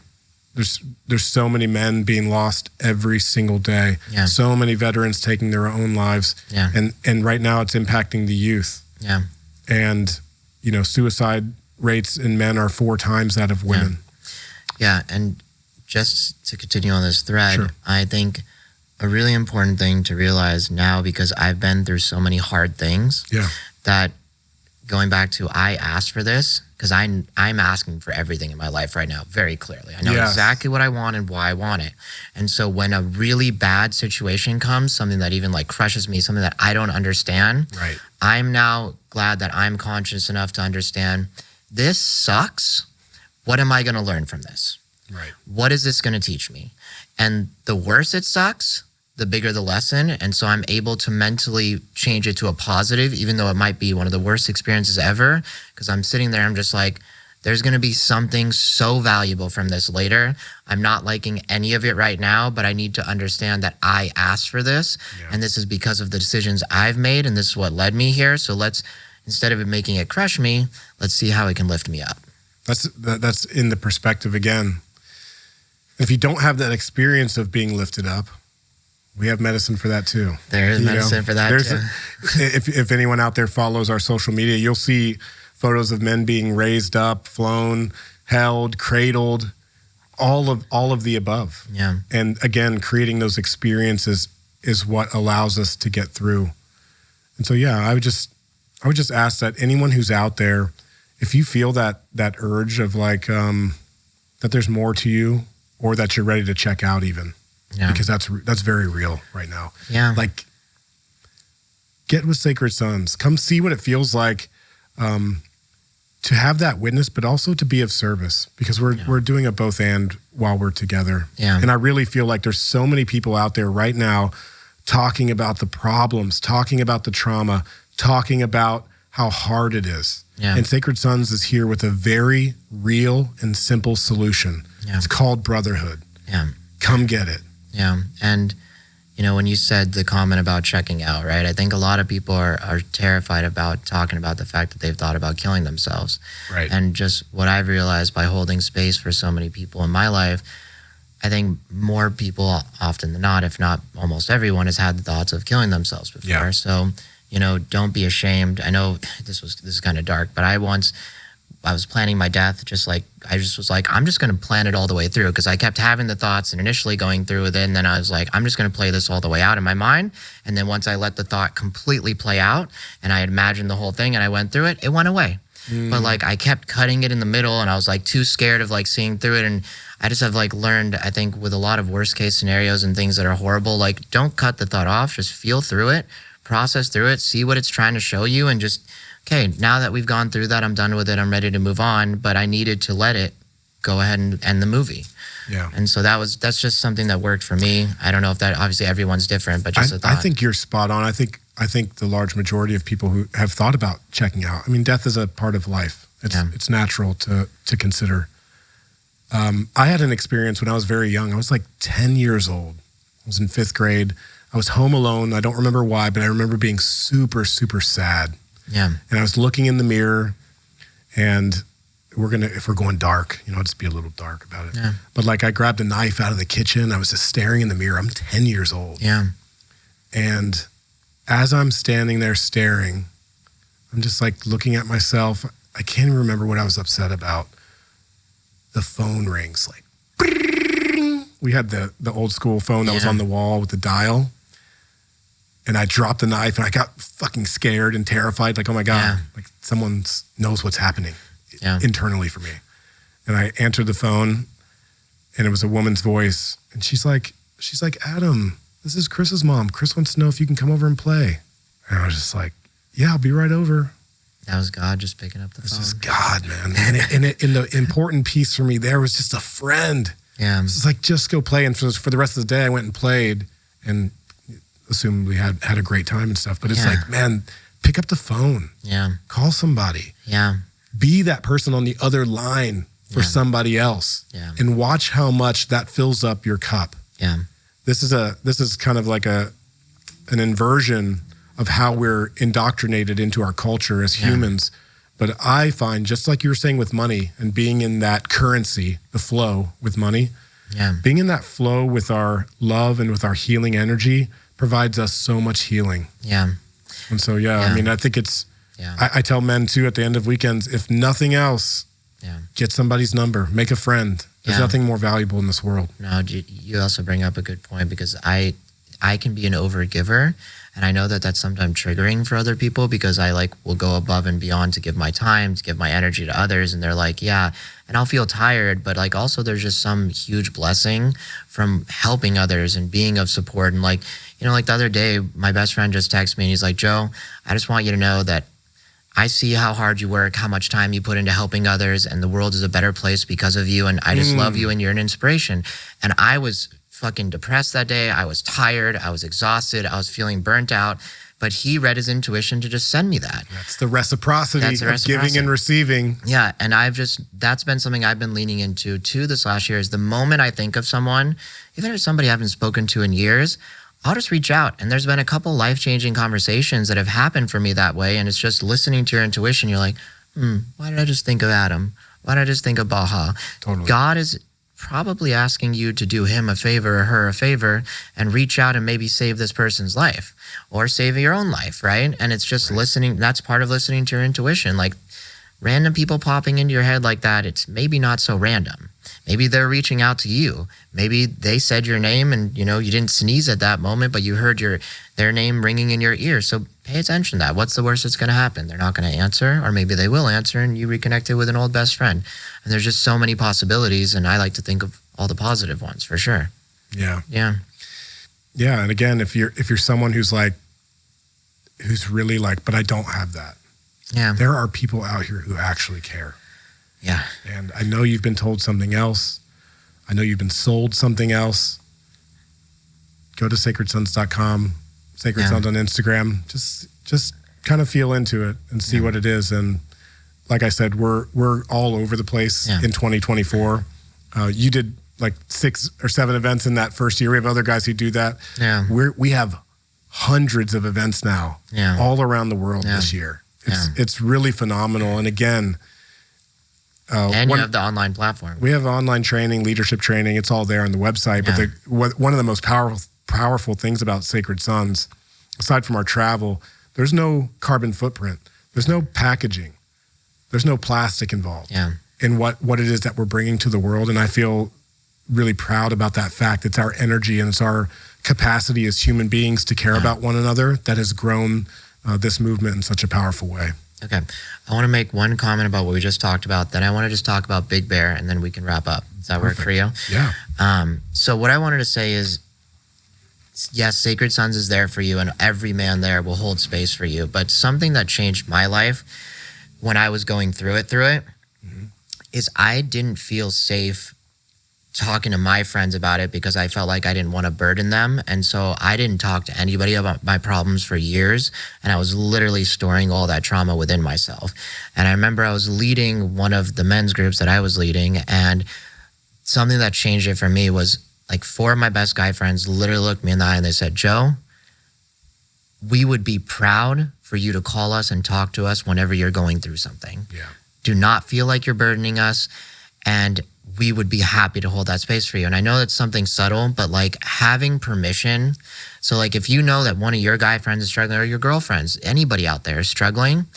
there's so many men being lost every single day. Yeah. So many veterans taking their own lives. Yeah. And right now it's impacting the youth. Yeah. And, you know, suicide rates in men are 4 times that of women. Yeah. And just to continue on this thread, Sure. I think a really important thing to realize now, because I've been through so many hard things, Yeah. that going back to, I asked for this because I'm asking for everything in my life right now very clearly. I know Yes. exactly what I want and why I want it. And so when a really bad situation comes, something that even like crushes me, something that I don't understand, Right. I'm now glad that I'm conscious enough to understand, this sucks. What am I going to learn from this? Right. What is this going to teach me? And the worse it sucks, the bigger the lesson. And so I'm able to mentally change it to a positive, even though it might be one of the worst experiences ever, because I'm sitting there, I'm just like, there's going to be something so valuable from this later. I'm not liking any of it right now, but I need to understand that I asked for this. Yeah. And this is because of the decisions I've made. And this is what led me here. So let's, instead of it making it crush me, let's see how it can lift me up. That's in the perspective again. If you don't have that experience of being lifted up, we have medicine for that too. There is medicine for that too. If anyone out there follows our social media, you'll see photos of men being raised up, flown, held, cradled, all of the above. Yeah. And again, creating those experiences is what allows us to get through. And so, yeah, I would just ask that anyone who's out there, if you feel that urge of like that there's more to you, or that you're ready to check out even. Yeah. Because that's very real right now. Yeah. Like, get with Sacred Sons. Come see what it feels like to have that witness, but also to be of service, because we're doing a both and while we're together. Yeah. And I really feel like there's so many people out there right now talking about the problems, talking about the trauma, talking about how hard it is. Yeah. And Sacred Sons is here with a very real and simple solution. Yeah. It's called brotherhood. Yeah. Come get it. Yeah. And, you know, when you said the comment about checking out, right? I think a lot of people are terrified about talking about the fact that they've thought about killing themselves. Right. And just what I've realized by holding space for so many people in my life, I think more people often than not, if not almost everyone, has had the thoughts of killing themselves before. Yeah. So, you know, don't be ashamed. I know this is kind of dark, but I was planning my death, I just was like, I'm just going to plan it all the way through, because I kept having the thoughts and initially going through with it. And then I was like, I'm just going to play this all the way out in my mind. And then once I let the thought completely play out and I imagined the whole thing and I went through it, it went away. But like, I kept cutting it in the middle and I was like too scared of like seeing through it. And I just have like learned, I think, with a lot of worst case scenarios and things that are horrible, like, don't cut the thought off, just feel through it, process through it, see what it's trying to show you, and just, okay, now that we've gone through that, I'm done with it, I'm ready to move on, but I needed to let it go ahead and end the movie. Yeah. And so that's just something that worked for me. I don't know if that, obviously everyone's different, but just a thought. I think you're spot on. I think the large majority of people who have thought about checking out, I mean, death is a part of life. It's natural to consider. I had an experience when I was very young. I was like 10 years old. I was in 5th grade. I was home alone. I don't remember why, but I remember being super, super sad. Yeah. And I was looking in the mirror, and if we're going dark, I'll just be a little dark about it. Yeah. But like, I grabbed a knife out of the kitchen. I was just staring in the mirror. I'm 10 years old. Yeah. And as I'm standing there staring, I'm just like looking at myself. I can't even remember what I was upset about. The phone rings, like, we had the old school phone that was on the wall with the dial. And I dropped the knife and I got fucking scared and terrified. Like, oh my God, like someone knows what's happening internally for me. And I answered the phone, and it was a woman's voice. And she's like, Adam, this is Chris's mom. Chris wants to know if you can come over and play. And I was just like, yeah, I'll be right over. That was God just picking up the phone. This is God, man. And the important piece for me there was just a friend. Yeah. It's like, just go play. And for the rest of the day, I went and played and assumed we had a great time and stuff. But it's like, man, pick up the phone. Yeah. Call somebody. Yeah. Be that person on the other line for somebody else. Yeah. And watch how much that fills up your cup. Yeah. This is kind of like an inversion of how we're indoctrinated into our culture as humans. But I find, just like you were saying with money and being in that currency, the flow with money, being in that flow with our love and with our healing energy provides us so much healing. And so, I mean, I think it's, I tell men too at the end of weekends, if nothing else, get somebody's number, make a friend. There's nothing more valuable in this world. No, you also bring up a good point, because I can be an overgiver, and I know that that's sometimes triggering for other people, because I will go above and beyond to give my time, to give my energy to others, and they're like, and I'll feel tired, but also there's just some huge blessing from helping others and being of support. And the other day, my best friend just texted me and he's like, Joe, I just want you to know that I see how hard you work, how much time you put into helping others, and the world is a better place because of you. And I just love you, and you're an inspiration. And I was fucking depressed that day. I was tired. I was exhausted. I was feeling burnt out. But he read his intuition to just send me that. That's the reciprocity of giving and receiving. Yeah, and that's been something I've been leaning into too this last year, is the moment I think of someone, even if it's somebody I haven't spoken to in years, I'll just reach out. And there's been a couple life-changing conversations that have happened for me that way. And it's just listening to your intuition. You're like, why did I just think of Adam? Why did I just think of Baha? Totally. God is probably asking you to do him a favor or her a favor and reach out and maybe save this person's life or save your own life, right? And it's just listening. That's part of listening to your intuition. Random people popping into your head like that, it's maybe not so random. Maybe they're reaching out to you. Maybe they said your name and, you didn't sneeze at that moment, but you heard their name ringing in your ear. So pay attention to that. What's the worst that's going to happen? They're not going to answer, or maybe they will answer and you reconnected with an old best friend. And there's just so many possibilities, and I like to think of all the positive ones for sure. Yeah. Yeah. Yeah. And again, if you're someone who's really but I don't have that. Yeah. There are people out here who actually care. Yeah. And I know you've been told something else. I know you've been sold something else. Go to sacredsons.com, Sacred Sons on Instagram. Just kind of feel into it and see what it is. And like I said, we're all over the place in 2024. You did 6 or 7 events in that first year. We have other guys who do that. Yeah. We have hundreds of events now all around the world this year. It's really phenomenal. And again, and you have the online platform. We have online training, leadership training. It's all there on the website. But one of the most powerful things about Sacred Sons, aside from our travel, there's no carbon footprint. There's no packaging. There's no plastic involved in what it is that we're bringing to the world. And I feel really proud about that fact. It's our energy and it's our capacity as human beings to care about one another that has grown this movement in such a powerful way. Okay. I want to make one comment about what we just talked about. Then I want to just talk about Big Bear, and then we can wrap up. Does that work for you? Yeah. So what I wanted to say is, yes, Sacred Sons is there for you, and every man there will hold space for you. But something that changed my life when I was going through it, is I didn't feel safe talking to my friends about it, because I felt like I didn't want to burden them. And so I didn't talk to anybody about my problems for years. And I was literally storing all that trauma within myself. And I remember I was leading one of the men's groups that I was leading. And something that changed it for me was 4 of my best guy friends literally looked me in the eye and they said, Joe, we would be proud for you to call us and talk to us whenever you're going through something. Yeah. Do not feel like you're burdening us. And we would be happy to hold that space for you. And I know that's something subtle, but having permission. So if you know that one of your guy friends is struggling, or your girlfriends, anybody out there is struggling,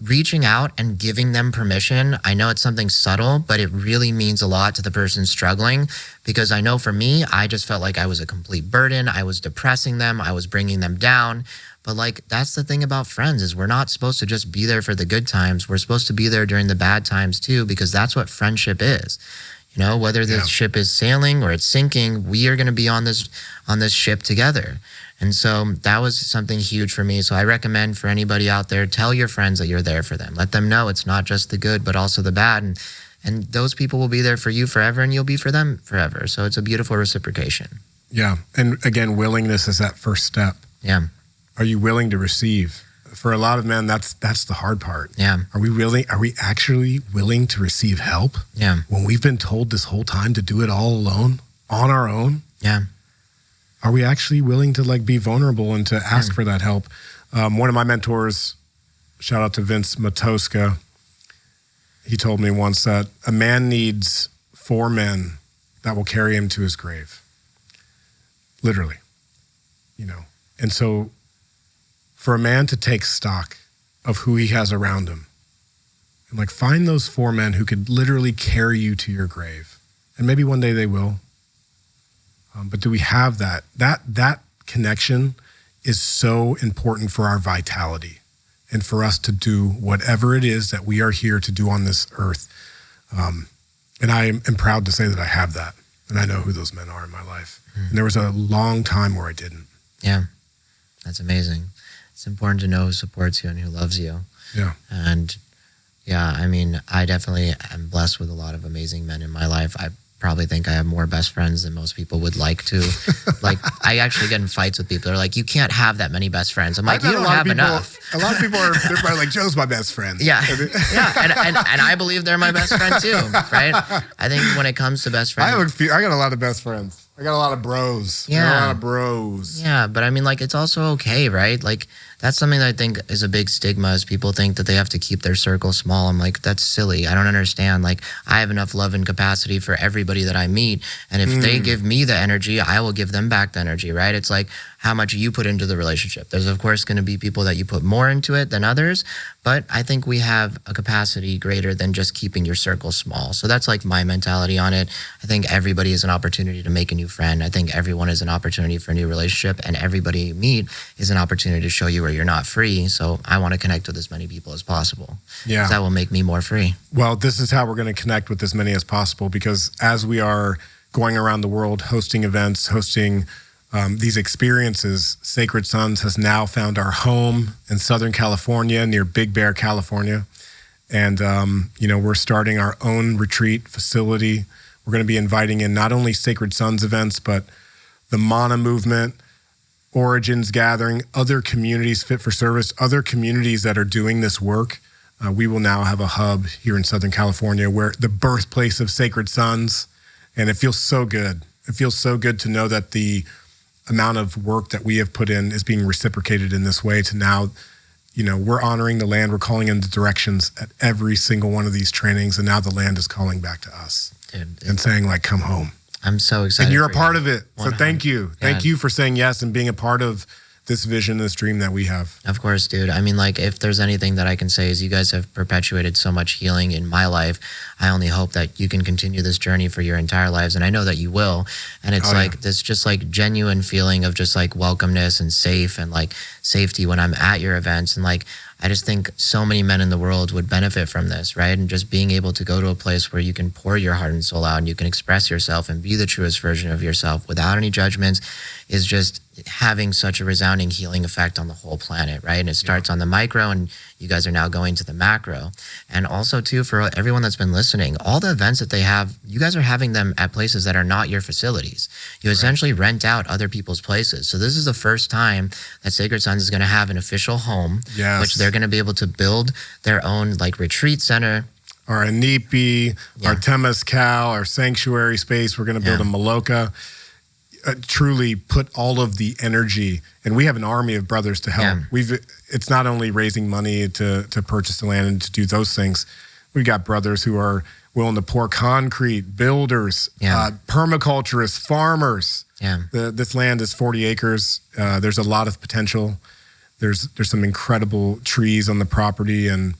reaching out and giving them permission. I know it's something subtle, but it really means a lot to the person struggling, because I know for me, I just felt like I was a complete burden. I was depressing them. I was bringing them down. But that's the thing about friends, is we're not supposed to just be there for the good times. We're supposed to be there during the bad times too, because that's what friendship is. Whether the ship is sailing or it's sinking, we are going to be on this ship together. And so that was something huge for me. So I recommend for anybody out there, tell your friends that you're there for them. Let them know it's not just the good, but also the bad. And those people will be there for you forever, and you'll be for them forever. So it's a beautiful reciprocation. Yeah. And again, willingness is that first step. Yeah. Are you willing to receive? For a lot of men, that's the hard part. Yeah. Are we actually willing to receive help? Yeah. When we've been told this whole time to do it all alone, on our own? Yeah. are we actually willing to like be vulnerable and to ask for that help? One of my mentors, shout out to Vince Matoska, he told me once that a man needs 4 men that will carry him to his grave. Literally, you know. And so for a man to take stock of who he has around him and like find those 4 men who could literally carry you to your grave. And maybe one day they will. But do we have that? That connection is so important for our vitality and for us to do whatever it is that we are here to do on this earth. And I am proud to say that I have that. And I know who those men are in my life. And there was a long time where I didn't. Yeah, that's amazing. It's important to know who supports you and who loves you. Yeah. And yeah, I mean, I definitely am blessed with a lot of amazing men in my life. I probably think I have more best friends than most people would like to. Like, I actually get in fights with people. They're like, you can't have that many best friends. I'm like, you don't have enough. A lot of people are they're like, Joe's my best friend. Yeah. Yeah. And I believe they're my best friend too, right? I think when it comes to best friends. I got a lot of best friends. I got a lot of bros. Yeah. I got a lot of bros. Yeah, but I mean, like, it's also okay, right? Like, that's something that I think is a big stigma is people think that they have to keep their circle small. I'm like, that's silly. I don't understand. Like, I have enough love and capacity for everybody that I meet. And if they give me the energy, I will give them back the energy, right? It's like how much you put into the relationship. There's, of course, going to be people that you put more into it than others. But I think we have a capacity greater than just keeping your circle small. So that's like my mentality on it. I think everybody is an opportunity to make a new friend. I think everyone is an opportunity for a new relationship. And everybody you meet is an opportunity to show you where you're not free. So I want to connect with as many people as possible. Yeah. That will make me more free. Well, this is how we're going to connect with as many as possible, because as we are going around the world, hosting events, hosting these experiences, Sacred Sons has now found our home in Southern California, near Big Bear, California. And, you know, we're starting our own retreat facility. We're going to be inviting in not only Sacred Sons events, but the Mana movement, Origins Gathering, other communities fit for service, other communities that are doing this work. We will now have a hub here in Southern California, where the birthplace of Sacred Sons. And it feels so good. It feels so good to know that the amount of work that we have put in is being reciprocated in this way to now, you know, we're honoring the land. We're calling in the directions at every single one of these trainings. And now the land is calling back to us. Dude, and saying like, come home. I'm so excited. And you're a part of it. So thank you. Yeah. Thank you for saying yes and being a part of this vision, this dream that we have. Of course, dude. I mean, like, if there's anything that I can say is you guys have perpetuated so much healing in my life. I only hope that you can continue this journey for your entire lives. And I know that you will. And it's this just like genuine feeling of just like welcomeness and safe and like safety when I'm at your events. And like, I just think so many men in the world would benefit from this, right? And just being able to go to a place where you can pour your heart and soul out and you can express yourself and be the truest version of yourself without any judgments is just having such a resounding healing effect on the whole planet, right? And it starts on the micro, and you guys are now going to the macro. And also too, for everyone that's been listening, all the events that they have, you guys are having them at places that are not your facilities. You essentially rent out other people's places. So this is the first time that Sacred Sons is going to have an official home, which they're going to be able to build their own like retreat center. Our Inipi, our Temazcal, our sanctuary space. We're going to build a Maloka. Truly put all of the energy, and we have an army of brothers to help. It's not only raising money to purchase the land and to do those things. We got brothers who are willing to pour concrete, builders, permaculturists, farmers. This land is 40 acres. There's a lot of potential. There's some incredible trees on the property, and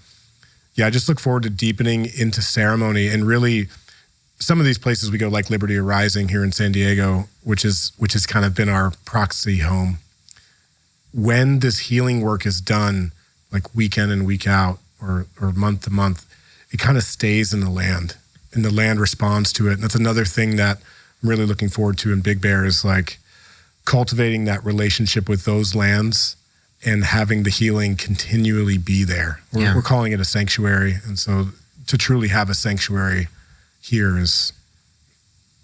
I just look forward to deepening into ceremony and really. Some of these places we go, like Liberty Arising here in San Diego, which has kind of been our proxy home. When this healing work is done, like week in and week out, or month to month, it kind of stays in the land, and the land responds to it. And that's another thing that I'm really looking forward to in Big Bear is like cultivating that relationship with those lands and having the healing continually be there. We're calling it a sanctuary, and so to truly have a sanctuary here is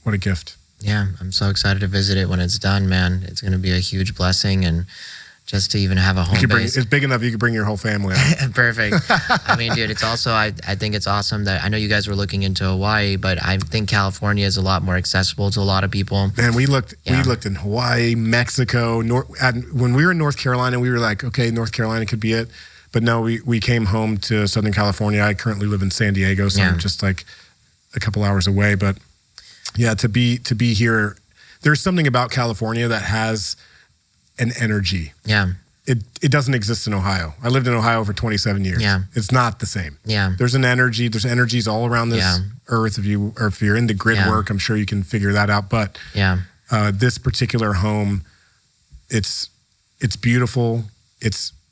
what a gift. Yeah, I'm so excited to visit it when it's done, man. It's going to be a huge blessing, and just to even have a home base. It's big enough you could bring your whole family out. Perfect. I mean, dude, it's also, I think it's awesome that, I know you guys were looking into Hawaii, but I think California is a lot more accessible to a lot of people. Man, we looked in Hawaii, Mexico, when we were in North Carolina, we were like, okay, North Carolina could be it. But no, we came home to Southern California. I currently live in San Diego, so I'm just like a couple hours away. But yeah, to be here, there's something about California that has an energy. Yeah. It doesn't exist in Ohio. I lived in Ohio for 27 years. Yeah. It's not the same. Yeah. There's an energy. There's energies all around this earth. If you're into grid work, I'm sure you can figure that out. But this particular home, it's beautiful.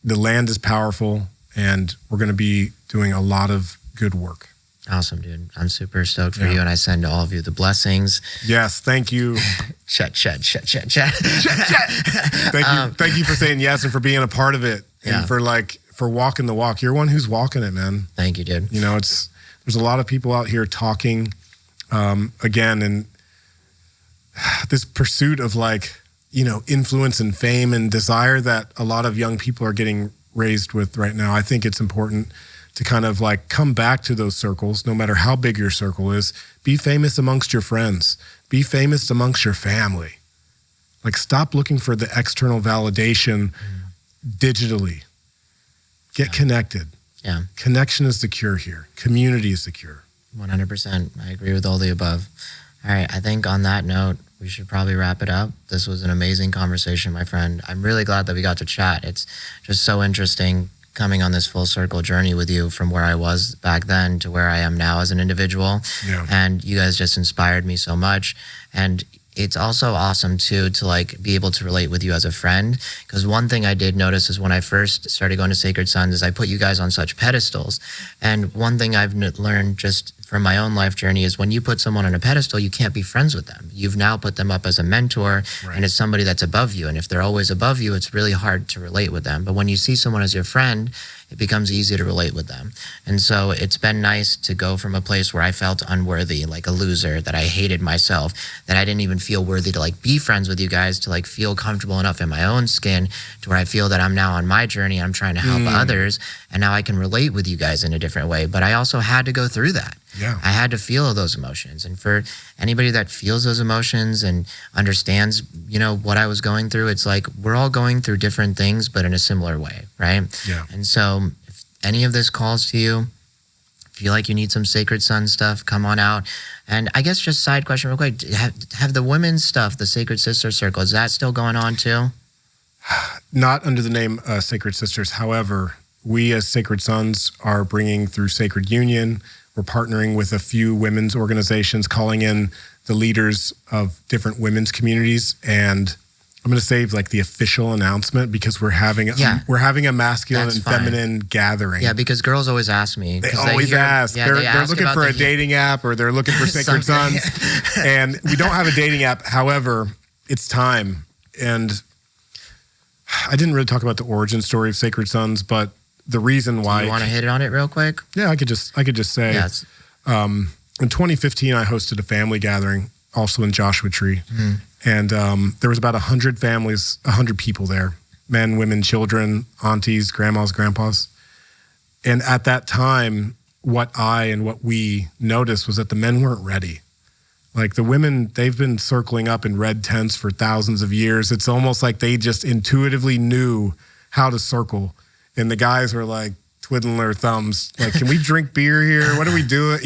The land is powerful, and we're going to be doing a lot of good work. Awesome, dude. I'm super stoked for you, and I send all of you the blessings. Yes, thank you. Chat. Thank you for saying yes and for being a part of it and for walking the walk. You're one who's walking it, man. Thank you, dude. You know, there's a lot of people out here talking again, and this pursuit of influence and fame and desire that a lot of young people are getting raised with right now. I think it's important to kind of come back to those circles, no matter how big your circle is. Be famous amongst your friends. Be famous amongst your family. Stop looking for the external validation digitally. Get connected. Yeah. Connection is the cure here. Community is the cure. 100%. I agree with all the above. All right. I think on that note, we should probably wrap it up. This was an amazing conversation, my friend. I'm really glad that we got to chat. It's just so interesting coming on this full circle journey with you from where I was back then to where I am now as an individual. Yeah. And you guys just inspired me so much. And it's also awesome too to be able to relate with you as a friend, because one thing I did notice is when I first started going to Sacred Sons is I put you guys on such pedestals. And one thing I've learned just from my own life journey is when you put someone on a pedestal, you can't be friends with them. You've now put them up as a mentor, and it's somebody that's above you. And if they're always above you, it's really hard to relate with them. But when you see someone as your friend, it becomes easy to relate with them. And so it's been nice to go from a place where I felt unworthy, like a loser, that I hated myself, that I didn't even feel worthy to be friends with you guys, to feel comfortable enough in my own skin to where I feel that I'm now on my journey. I'm trying to help others, and now I can relate with you guys in a different way. But I also had to go through that. Yeah. I had to feel those emotions. And for anybody that feels those emotions and understands, what I was going through, it's we're all going through different things, but in a similar way, right? Yeah. And so if any of this calls to you, feel like you need some Sacred Son stuff, come on out. And I guess just side question real quick, have the women's stuff, the Sacred Sister Circle, is that still going on too? Not under the name Sacred Sisters. However, we as Sacred Sons are bringing through Sacred Union. We're partnering with a few women's organizations, calling in the leaders of different women's communities. And I'm going to save the official announcement because we're having a masculine and feminine gathering. Yeah, because girls always ask me. They always ask. Yeah, they're looking for a dating app, or they're looking for Sacred Sons. And we don't have a dating app. However, it's time. And I didn't really talk about the origin story of Sacred Sons, but the reason why. Do you want to hit on it real quick? Yeah, I could just say. Yes. In 2015, I hosted a family gathering, also in Joshua Tree. And there was about 100 families, 100 people there, men, women, children, aunties, grandmas, grandpas. And at that time, what we noticed was that the men weren't ready. The women, they've been circling up in red tents for thousands of years. It's almost like they just intuitively knew how to circle. And the guys were twiddling their thumbs, can we drink beer here? What are we doing?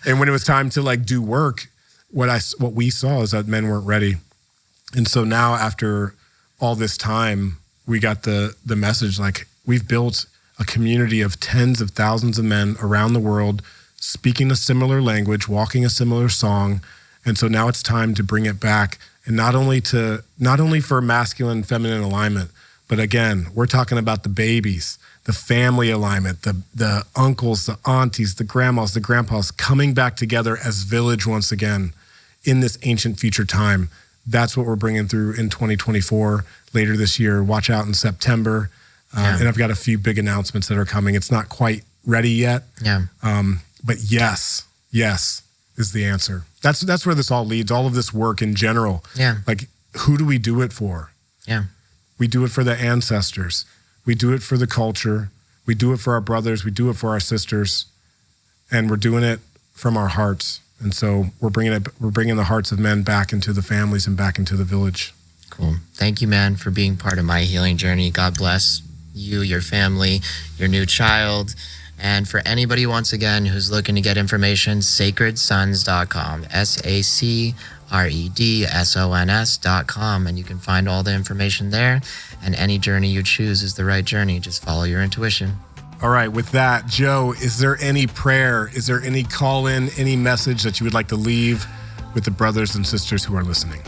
And when it was time to do work, what we saw is that men weren't ready. And so now after all this time, we got the message, we've built a community of tens of thousands of men around the world speaking a similar language, walking a similar song. And so now it's time to bring it back. And not only for masculine, feminine alignment, but again, we're talking about the babies, the family alignment, the uncles, the aunties, the grandmas, the grandpas coming back together as village once again in this ancient future time. That's what we're bringing through in 2024 later this year. Watch out in September. And I've got a few big announcements that are coming. It's not quite ready yet. Yeah. But yes is the answer. That's where this all leads, all of this work in general. Yeah. Who do we do it for? Yeah. We do it for the ancestors. We do it for the culture. We do it for our brothers. We do it for our sisters. And we're doing it from our hearts. And so we're bringing the hearts of men back into the families and back into the village. Cool. Thank you, man, for being part of my healing journey. God bless you, your family, your new child. And for anybody, once again, who's looking to get information, sacredsons.com, sacredsons.com. And you can find all the information there. And any journey you choose is the right journey. Just follow your intuition. All right, with that, Joe, is there any prayer, is there any call-in, any message that you would like to leave with the brothers and sisters who are listening?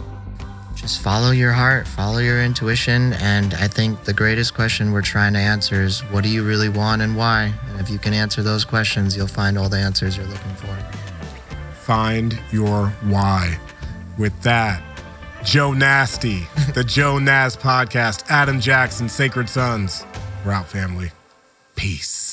Just follow your heart, follow your intuition. And I think the greatest question we're trying to answer is, what do you really want and why? And if you can answer those questions, you'll find all the answers you're looking for. Find your why. With that, Joe Nasty, the Joe Naz Podcast, Adam Jackson, Sacred Sons. We're out, family. Peace.